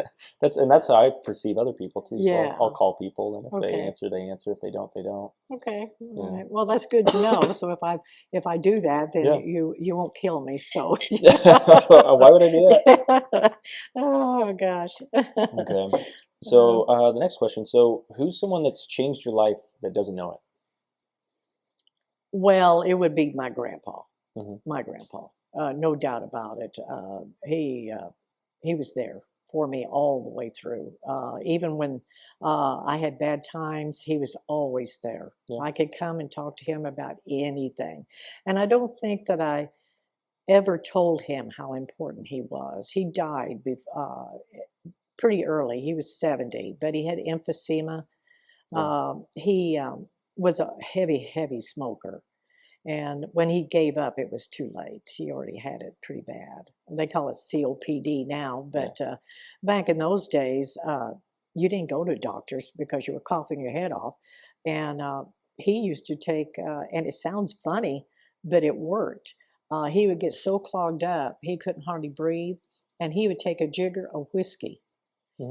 So that's how I perceive other people too. So Yeah. I'll call people, and if they Okay. answer, they answer. If they don't, they don't. Okay. Yeah. All right. Well, that's good to know. So if I do that, then Yeah. you won't kill me. So Why would I do that? Oh gosh. Okay. So the next question. So who's someone that's changed your life that doesn't know it? Well, it would be my grandpa. Mhm. My grandpa, no doubt about it. He was there for me all the way through. Even when I had bad times, he was always there. Yeah. I could come and talk to him about anything, and I don't think that I ever told him how important he was. He died pretty early. He was 70, but he had emphysema. Yeah. He was a heavy smoker. And when he gave up, it was too late. He already had it pretty bad. They call it COPD now, but back in those days, you didn't go to doctors because you were coughing your head off. And he used to take, and it sounds funny, but it worked. He would get so clogged up, he couldn't hardly breathe, and he would take a jigger of whiskey.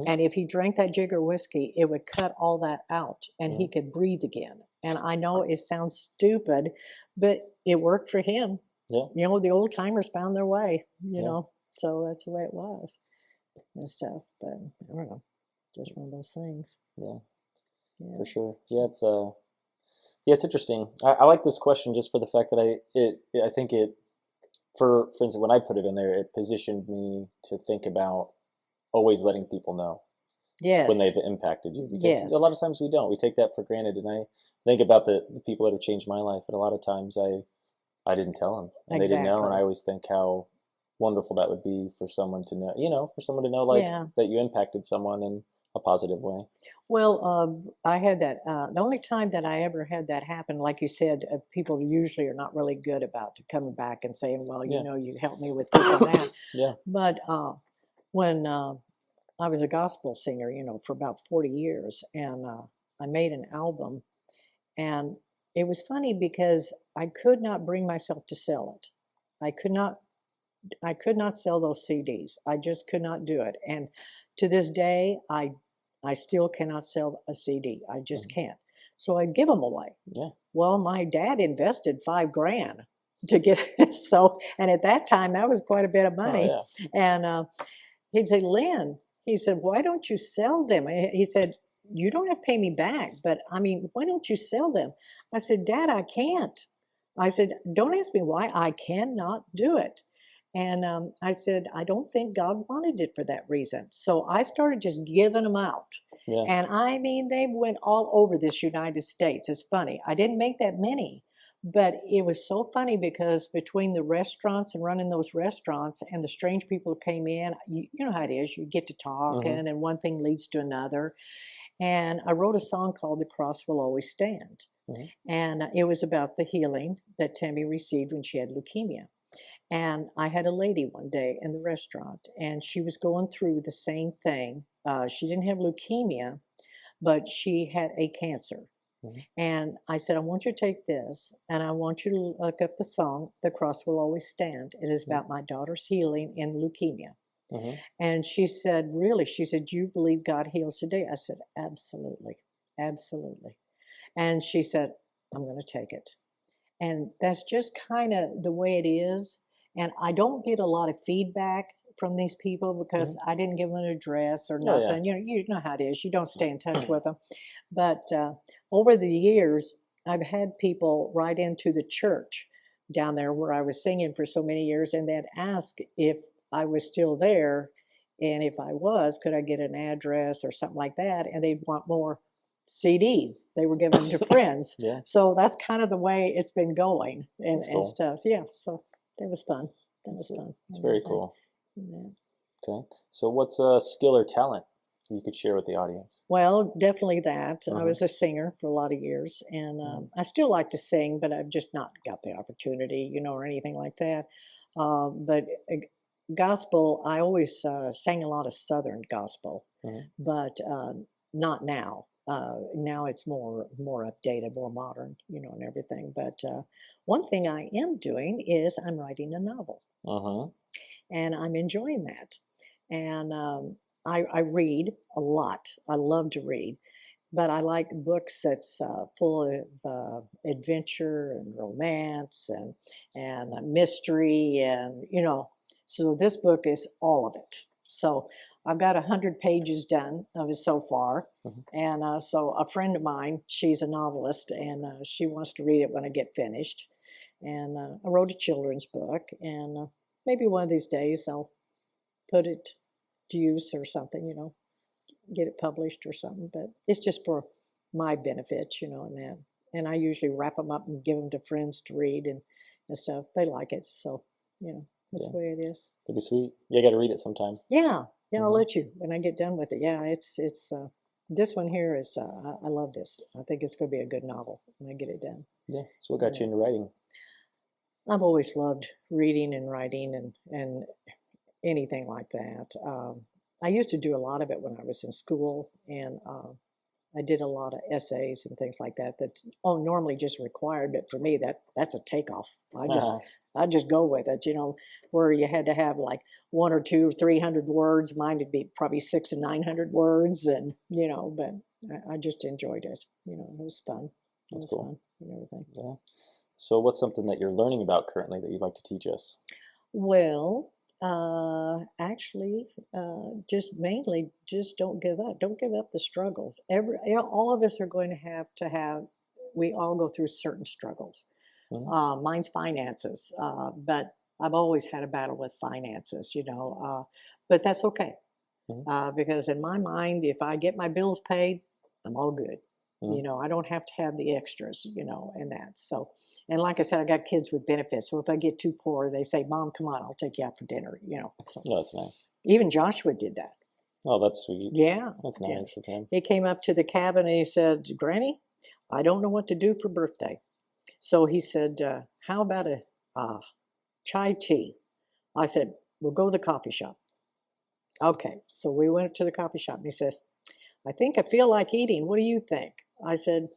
And if he drank that jigger of whiskey, it would cut all that out and he could breathe again. And I know it sounds stupid, but it worked for him. Yeah. The old timers found their way, you Yeah. know, so that's the way it was and stuff. But I don't know, just one of those things. Yeah. Yeah. For sure. Yeah, it's interesting. I like this question just for the fact that I think it, for instance, when I put it in there, it positioned me to think about always letting people know Yes. when they've impacted you, because Yes. a lot of times we don't. We take that for granted, and I think about the people that have changed my life, and a lot of times I didn't tell them, and they didn't know, and Exactly. I always think how wonderful that would be for someone to know, for someone to know like Yeah. that you impacted someone in a positive way. Well, I had that. The only time that I ever had that happen, like you said, people usually are not really good about coming back and saying, well, Yeah. you helped me with this and that. Yeah. But when I was a gospel singer, for about 40 years, and I made an album, and it was funny because I could not bring myself to sell it. I could not sell those CDs. I just could not do it. And to this day, I still cannot sell a CD. I just can't. So I give them away. Yeah. Well, my dad invested $5,000 to get it. And at that time, that was quite a bit of money. Oh, yeah. And he'd say, Lynn, he said, why don't you sell them? He said, you don't have to pay me back, but I mean, why don't you sell them? I said, Dad, I can't. I said, don't ask me why. I cannot do it. And I said, I don't think God wanted it for that reason. So I started just giving them out. Yeah. And I mean, they went all over this United States. It's funny. I didn't make that many, but it was so funny because between the restaurants and running those restaurants and the strange people who came in, you know how it is. You get to talking and one thing leads to another. And I wrote a song called The Cross Will Always Stand. And it was about the healing that Tammy received when she had leukemia. And I had a lady one day in the restaurant, and she was going through the same thing she didn't have leukemia, but she had a cancer. Mhm. And I said, I want you to take this, and I want you to look up the song, The Cross Will Always Stand. It is about my daughter's healing in leukemia. Mhm. And she said, really? She said, do you believe God heals today? I said, absolutely, absolutely. And she said, I'm going to take it. And that's just kind of the way it is. And I don't get a lot of feedback from these people because I didn't give them an address or Oh, yeah. nothing. You know how it is. You don't stay in touch with them. But over the years, I've had people write into the church down there where I was singing for so many years, and they'd ask if I was still there. And if I was, could I get an address or something like that? And they'd want more CDs. They were giving them to friends. Yeah. So that's kind of the way it's been going and, Cool. stuff. So, yeah, so that was fun. That was fun. It's very cool. Yeah. Okay. So what's a skill or talent you could share with the audience? Well, definitely that. I Mhm. was a singer for a lot of years, and I still like to sing, but I've just not got the opportunity, or anything like that. But gospel, I always sang a lot of Southern gospel, Mhm. but not now. Now it's more updated, more modern, and everything. But one thing I am doing is I'm writing a novel, Uh-huh. and I'm enjoying that. And I read a lot. I love to read, but I like books that's full of adventure and romance and mystery, and So this book is all of it. So I've got 100 pages done of it so far, Mhm. and so a friend of mine, she's a novelist, and she wants to read it when I get finished. And I wrote a children's book, and maybe one of these days I'll put it to use or something, get it published or something. But it's just for my benefit, and that. And I usually wrap them up and give them to friends to read and stuff. They like it, so that's Yeah. the way it is. That'd be sweet. Yeah, I got to read it sometime. Yeah, I'll Mhm. let you when I get done with it. Yeah, it's this one here is I love this. I think it's going to be a good novel when I get it done. Yeah. So what got you into writing? I've always loved reading and writing and anything like that. I used to do a lot of it when I was in school, and I did a lot of essays and things like that. That's normally just required, but for me, that's a takeoff. I just go with it. Where you had to have like 1 or 2 or 300 words. Mine would be probably 600 and 900 words, and but I just enjoyed it. It was fun. That's was cool. fun and everything. Yeah. So what's something that you're learning about currently that you'd like to teach us? Well, actually, just mainly, just don't give up. Don't give up the struggles. All of us are going to have. We all go through certain struggles. Mhm. Mine's finances, but I've always had a battle with finances. But that's okay because in my mind, if I get my bills paid, I'm all good. Mhm. I don't have to have the extras, and that. So, and like I said, I got kids with benefits. So if I get too poor, they say, Mom, come on, I'll take you out for dinner, So Oh, that's nice. even Joshua did that. Oh, that's sweet. Yeah. That's yeah. nice of him. He came up to the cabin and he said, Granny, I don't know what to do for birthday. So he said, how about a chai tea? I said, we'll go to the coffee shop. Okay. So we went to the coffee shop and he says, I think I feel like eating. What do you think? I said,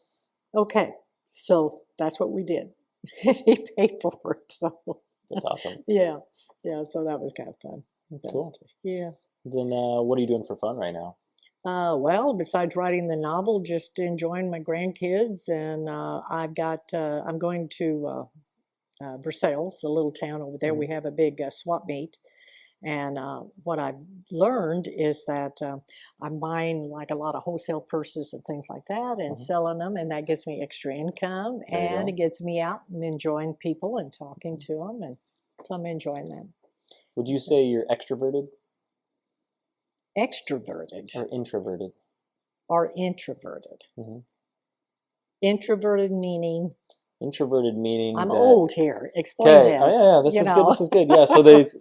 okay. So that's what we did. He paid for it. So That's awesome. yeah. So that was kind of fun. Cool. Yeah. Then what are you doing for fun right now? Well, besides writing the novel, just enjoying my grandkids, and I'm going to Versailles, the little town over there. Mhm. We have a big swap meet. And what I've learned is that I'm buying like a lot of wholesale purses and things like that and selling them, and that gives me extra income, There you and go. it gets me out and enjoying people and talking to them, and so I'm enjoying that. Would you say you're extroverted Extroverted or introverted? or introverted? Mm-hmm. Introverted meaning Introverted meaning I'm that. old here. Explain Okay. this. Yeah. This is good. This is good. Yeah. So there's.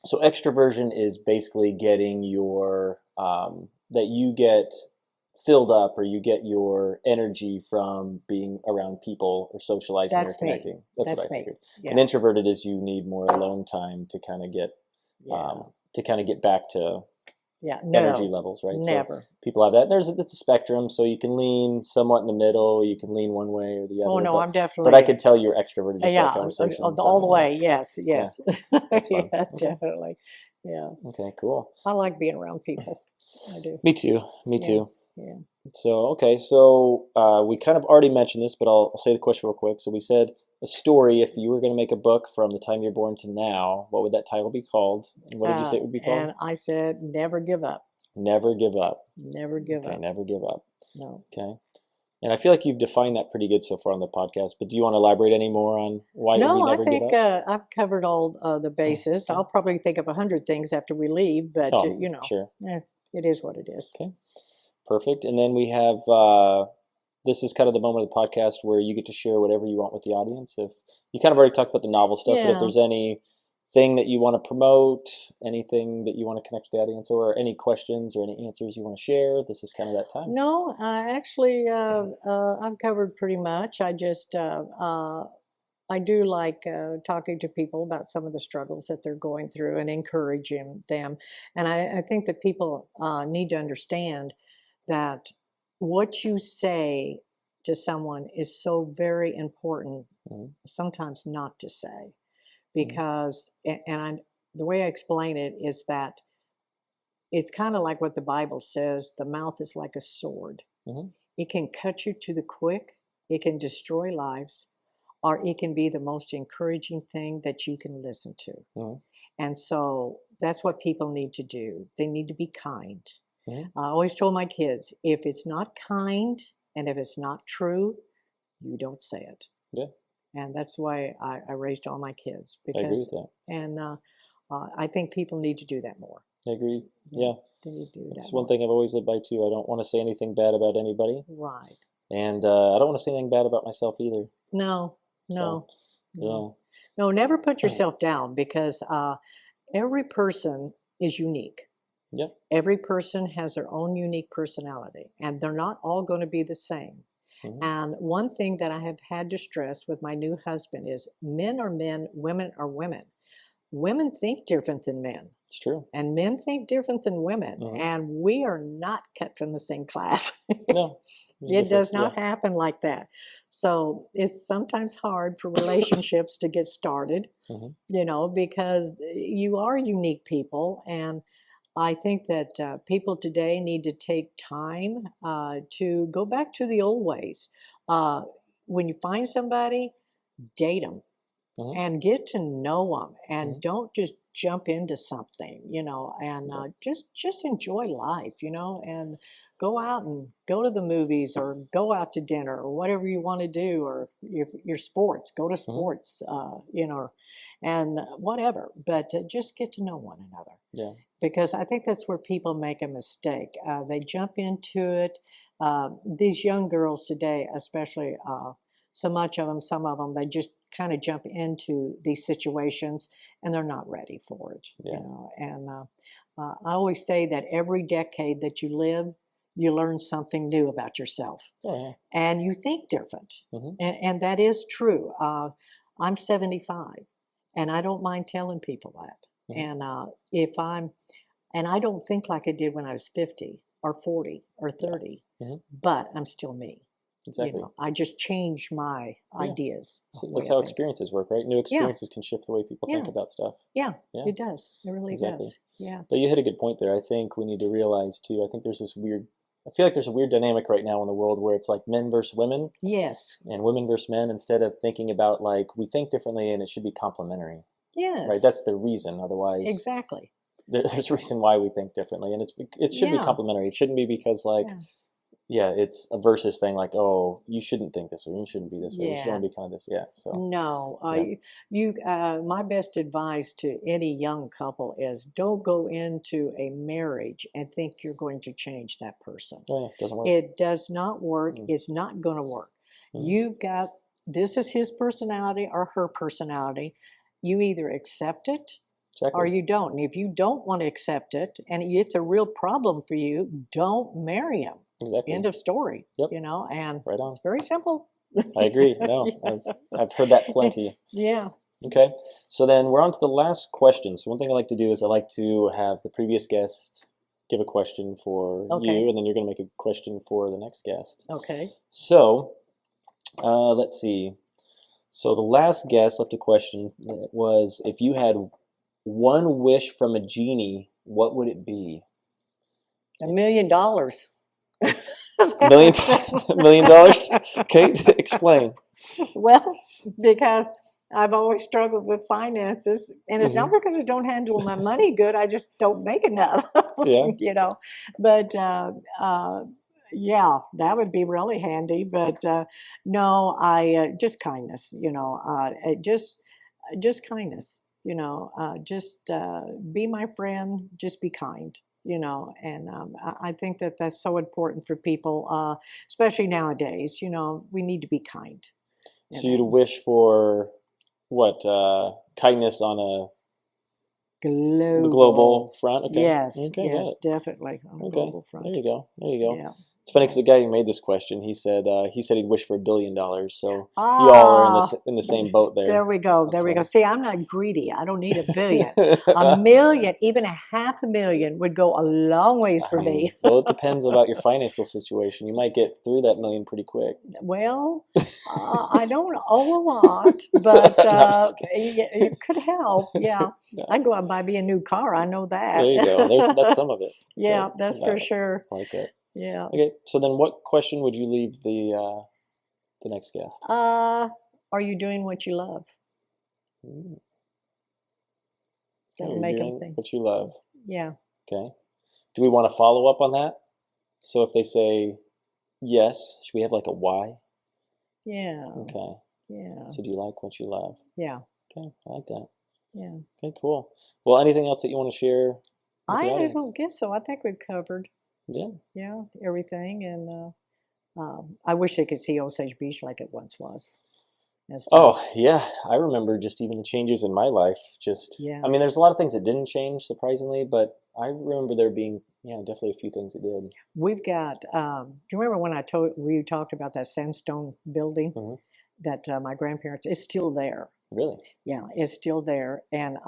So extroversion is basically getting your that you get filled up or you get your energy from being around people or socializing That's or connecting. me. That's That's what I me. figured. Yeah. And introverted is you need more alone time to kind of get Yeah. to kind of get back to Yeah, energy no, levels, right? never. So people have that. It's a spectrum, so you can lean somewhat in the middle. You can lean one way or the Oh other. no, I'm But I definitely could tell you're extroverted just by yeah, our conversation. all the So way. Yes, yeah, yes, that's fun. yeah, Okay. definitely. Yeah, Okay, cool. I like being around people. I do. Me too. Me Yeah, too. yeah. So, okay, so we kind of already mentioned this, but I'll say the question real quick. So we said a story, if you were going to make a book from the time you're born to now, what would that title be called? And what did you say it would be called? And I said, never give up. Never Give Up. Never give Okay, up. never give up. No. Okay. And I feel like you've defined that pretty good so far on the podcast, but do you want to elaborate any more on why it would be No, I never give think up? I've covered all the bases. Okay. I'll probably think of 100 things after we leave, but Oh, sure. it is what it is. Okay. Perfect. And then we have this is kind of the moment of the podcast where you get to share whatever you want with the audience. If you kind of already talked about the novel stuff, but if Yeah. there's anything that you want to promote, anything that you want to connect with the audience, or any questions or any answers you want to share, this is kind of that time. No, actually, I've covered pretty much. I do like talking to people about some of the struggles that they're going through and encouraging them. And I think that people need to understand that what you say to someone is so very important, sometimes not to say, because, the way I explain it is that it's kind of like what the Bible says, the mouth is like a sword. Mm-hmm. It can cut you to the quick, it can destroy lives, or it can be the most encouraging thing that you can listen to. Mm-hmm. And so that's what people need to do. They need to be kind. Mm-hmm. I always told my kids, if it's not kind and if it's not true, you don't say it. Yeah. And that's why I raised all my kids. I agree with that. And I think people need to do that more. I agree. Yeah. They need to do That's that one more. thing I've always lived by too. I don't want to say anything bad about anybody. Right. And I don't want to say anything bad about myself either. No, So, no. yeah. No, never put yourself down, because every person is unique. Yep. Every person has their own unique personality, and they're not all going to be the same. Mm-hmm. And one thing that I have had to stress with my new husband is men are men, women are women. Women think different than men. It's true. And men think different than women. Mm-hmm. And we are not cut from the same class. No. It does not happen like that. So it's sometimes hard for relationships to get started, because you are unique people. And I think that people today need to take time to go back to the old ways. When you find somebody, date them. Mm-hmm. And get to know them, and Mhm. don't just jump into something, and just enjoy life, and go out and go to the movies or go out to dinner or whatever you want to do, or your sports, go to sports, and whatever. But just get to know one another. Yeah. Because I think that's where people make a mistake. They jump into it. These young girls today, especially, some of them, they just kind of jump into these situations and they're not ready for it. Yeah. And I always say that every decade that you live, you learn something new about yourself. Oh, yeah. And you think different. Mm-hmm. And that is true. I'm 75, and I don't mind telling people that. Mm-hmm. And I don't think like I did when I was 50 or 40 or 30, but I'm still me. Exactly. I just changed my ideas. So that's how experiences work, right? New experiences can shift the way people think about stuff. Yeah, it does. It really does. Yeah. But you hit a good point there. I think we need to realize too, I think there's I feel like there's a weird dynamic right now in the world where it's like men versus women. Yes. And women versus men, instead of thinking about like, we think differently and it should be complementary. Yes. Right? That's the reason. Otherwise. Exactly. There's a reason why we think differently. And it should be complementary. It shouldn't be because like, it's a versus thing, like, oh, you shouldn't think this way, you shouldn't be this way, you should only be kind of this, So no, my best advice to any young couple is don't go into a marriage and think you're going to change that person. Oh, yeah, it doesn't work. It does not work. It's not going to work. This is his personality or her personality. You either accept it or you don't. And if you don't want to accept it and it's a real problem for you, don't marry him. Exactly. End of story. Yep. And right on. It's very simple. I agree. No, I've heard that plenty. Yeah. Okay, so then we're on to the last question. So one thing I like to do is I like to have the previous guest give a question for Okay. you, and then you're going to make a question for the next guest. Okay. So let's see. So the last guest left a question that was, if you had one wish from a genie, what would it be? $1 million. Million, $1 million? Okay, explain. Well, because I've always struggled with finances, and it's not Mm-hmm. because I don't handle my money good. I just don't make enough, Yeah. you know. But yeah, that would be really handy. But no, I just kindness, just kindness, just be my friend, just be kind. And I think that that's so important for people, especially nowadays. We need to be kind. So you'd wish for what? Kindness on the global front? Okay. Yes, Okay, got yes, it. definitely on a Okay, global there front. you go. There you go. Yeah. It's funny because the guy who made this question, he said he'd wish for $1 billion. So you all are in the same boat there. There we go. That's There we go. funny. See, I'm not greedy. I don't need $1 billion. $1 million, even $500,000 would go a long ways for me. Well, it depends about your financial situation. You might get through that $1 million pretty quick. Well, I don't owe a lot, but No, it could help. Yeah, no. I'd go out and buy me a new car. I know that. There you go. That's some of it. Yeah, Okay, that's got for it. sure. I like that. Yeah. Okay, so then what question would you leave the next guest? Are you doing what you love? Mm. That'll You're make them doing think. what you love. Yeah. Okay. Do we want to follow up on that? So if they say yes, should we have like a why? Yeah. Okay. Yeah. So do you like what you love? Yeah. Okay, I like that. Yeah. Okay, cool. Well, anything else that you want to share with the I audience? don't guess so. I think we've covered, Yeah. everything. And I wish they could see Osage Beach like it once was. Oh, yeah. I remember just even the changes in my life. Yeah. I mean, there's a lot of things that didn't change, surprisingly, but I remember there being, definitely a few things that did. We've got, do you remember when we talked about that sandstone building Mm-hmm. that my grandparents, it's still there. Really? Yeah, it's still there. And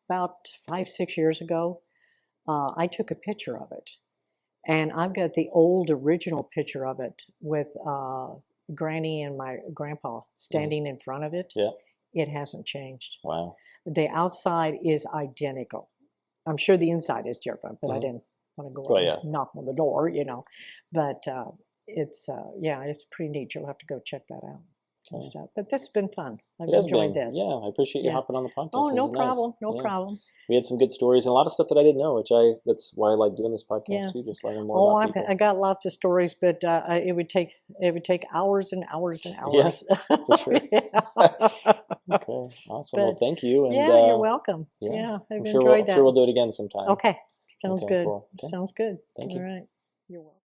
about 5-6 years ago, I took a picture of it. And I've got the old original picture of it with Granny and my grandpa standing in front of it. Yeah. It hasn't changed. Wow. The outside is identical. I'm sure the inside is different, but I Mhm. didn't want to go Oh, and yeah. knock on the door, But it's pretty neat. You'll have to go check that out. And Okay. stuff. But this has been fun. I've It has enjoyed been. this. Yeah, I appreciate you Yeah. hopping on the podcast. Oh, This no is nice. problem. No Yeah. problem. We had some good stories and a lot of stuff that I didn't know, that's why I like doing this podcast Yeah. too, just learning more about people. I got lots of stories, but it would take hours and hours and hours. For sure. Yeah. Okay, awesome. Well, But thank you. And yeah, you're welcome. yeah, Yeah, I've I'm sure enjoyed we'll that. do it again sometime. Okay, sounds Okay, good. cool. Okay. Sounds good. Thank All you. right. You're welcome.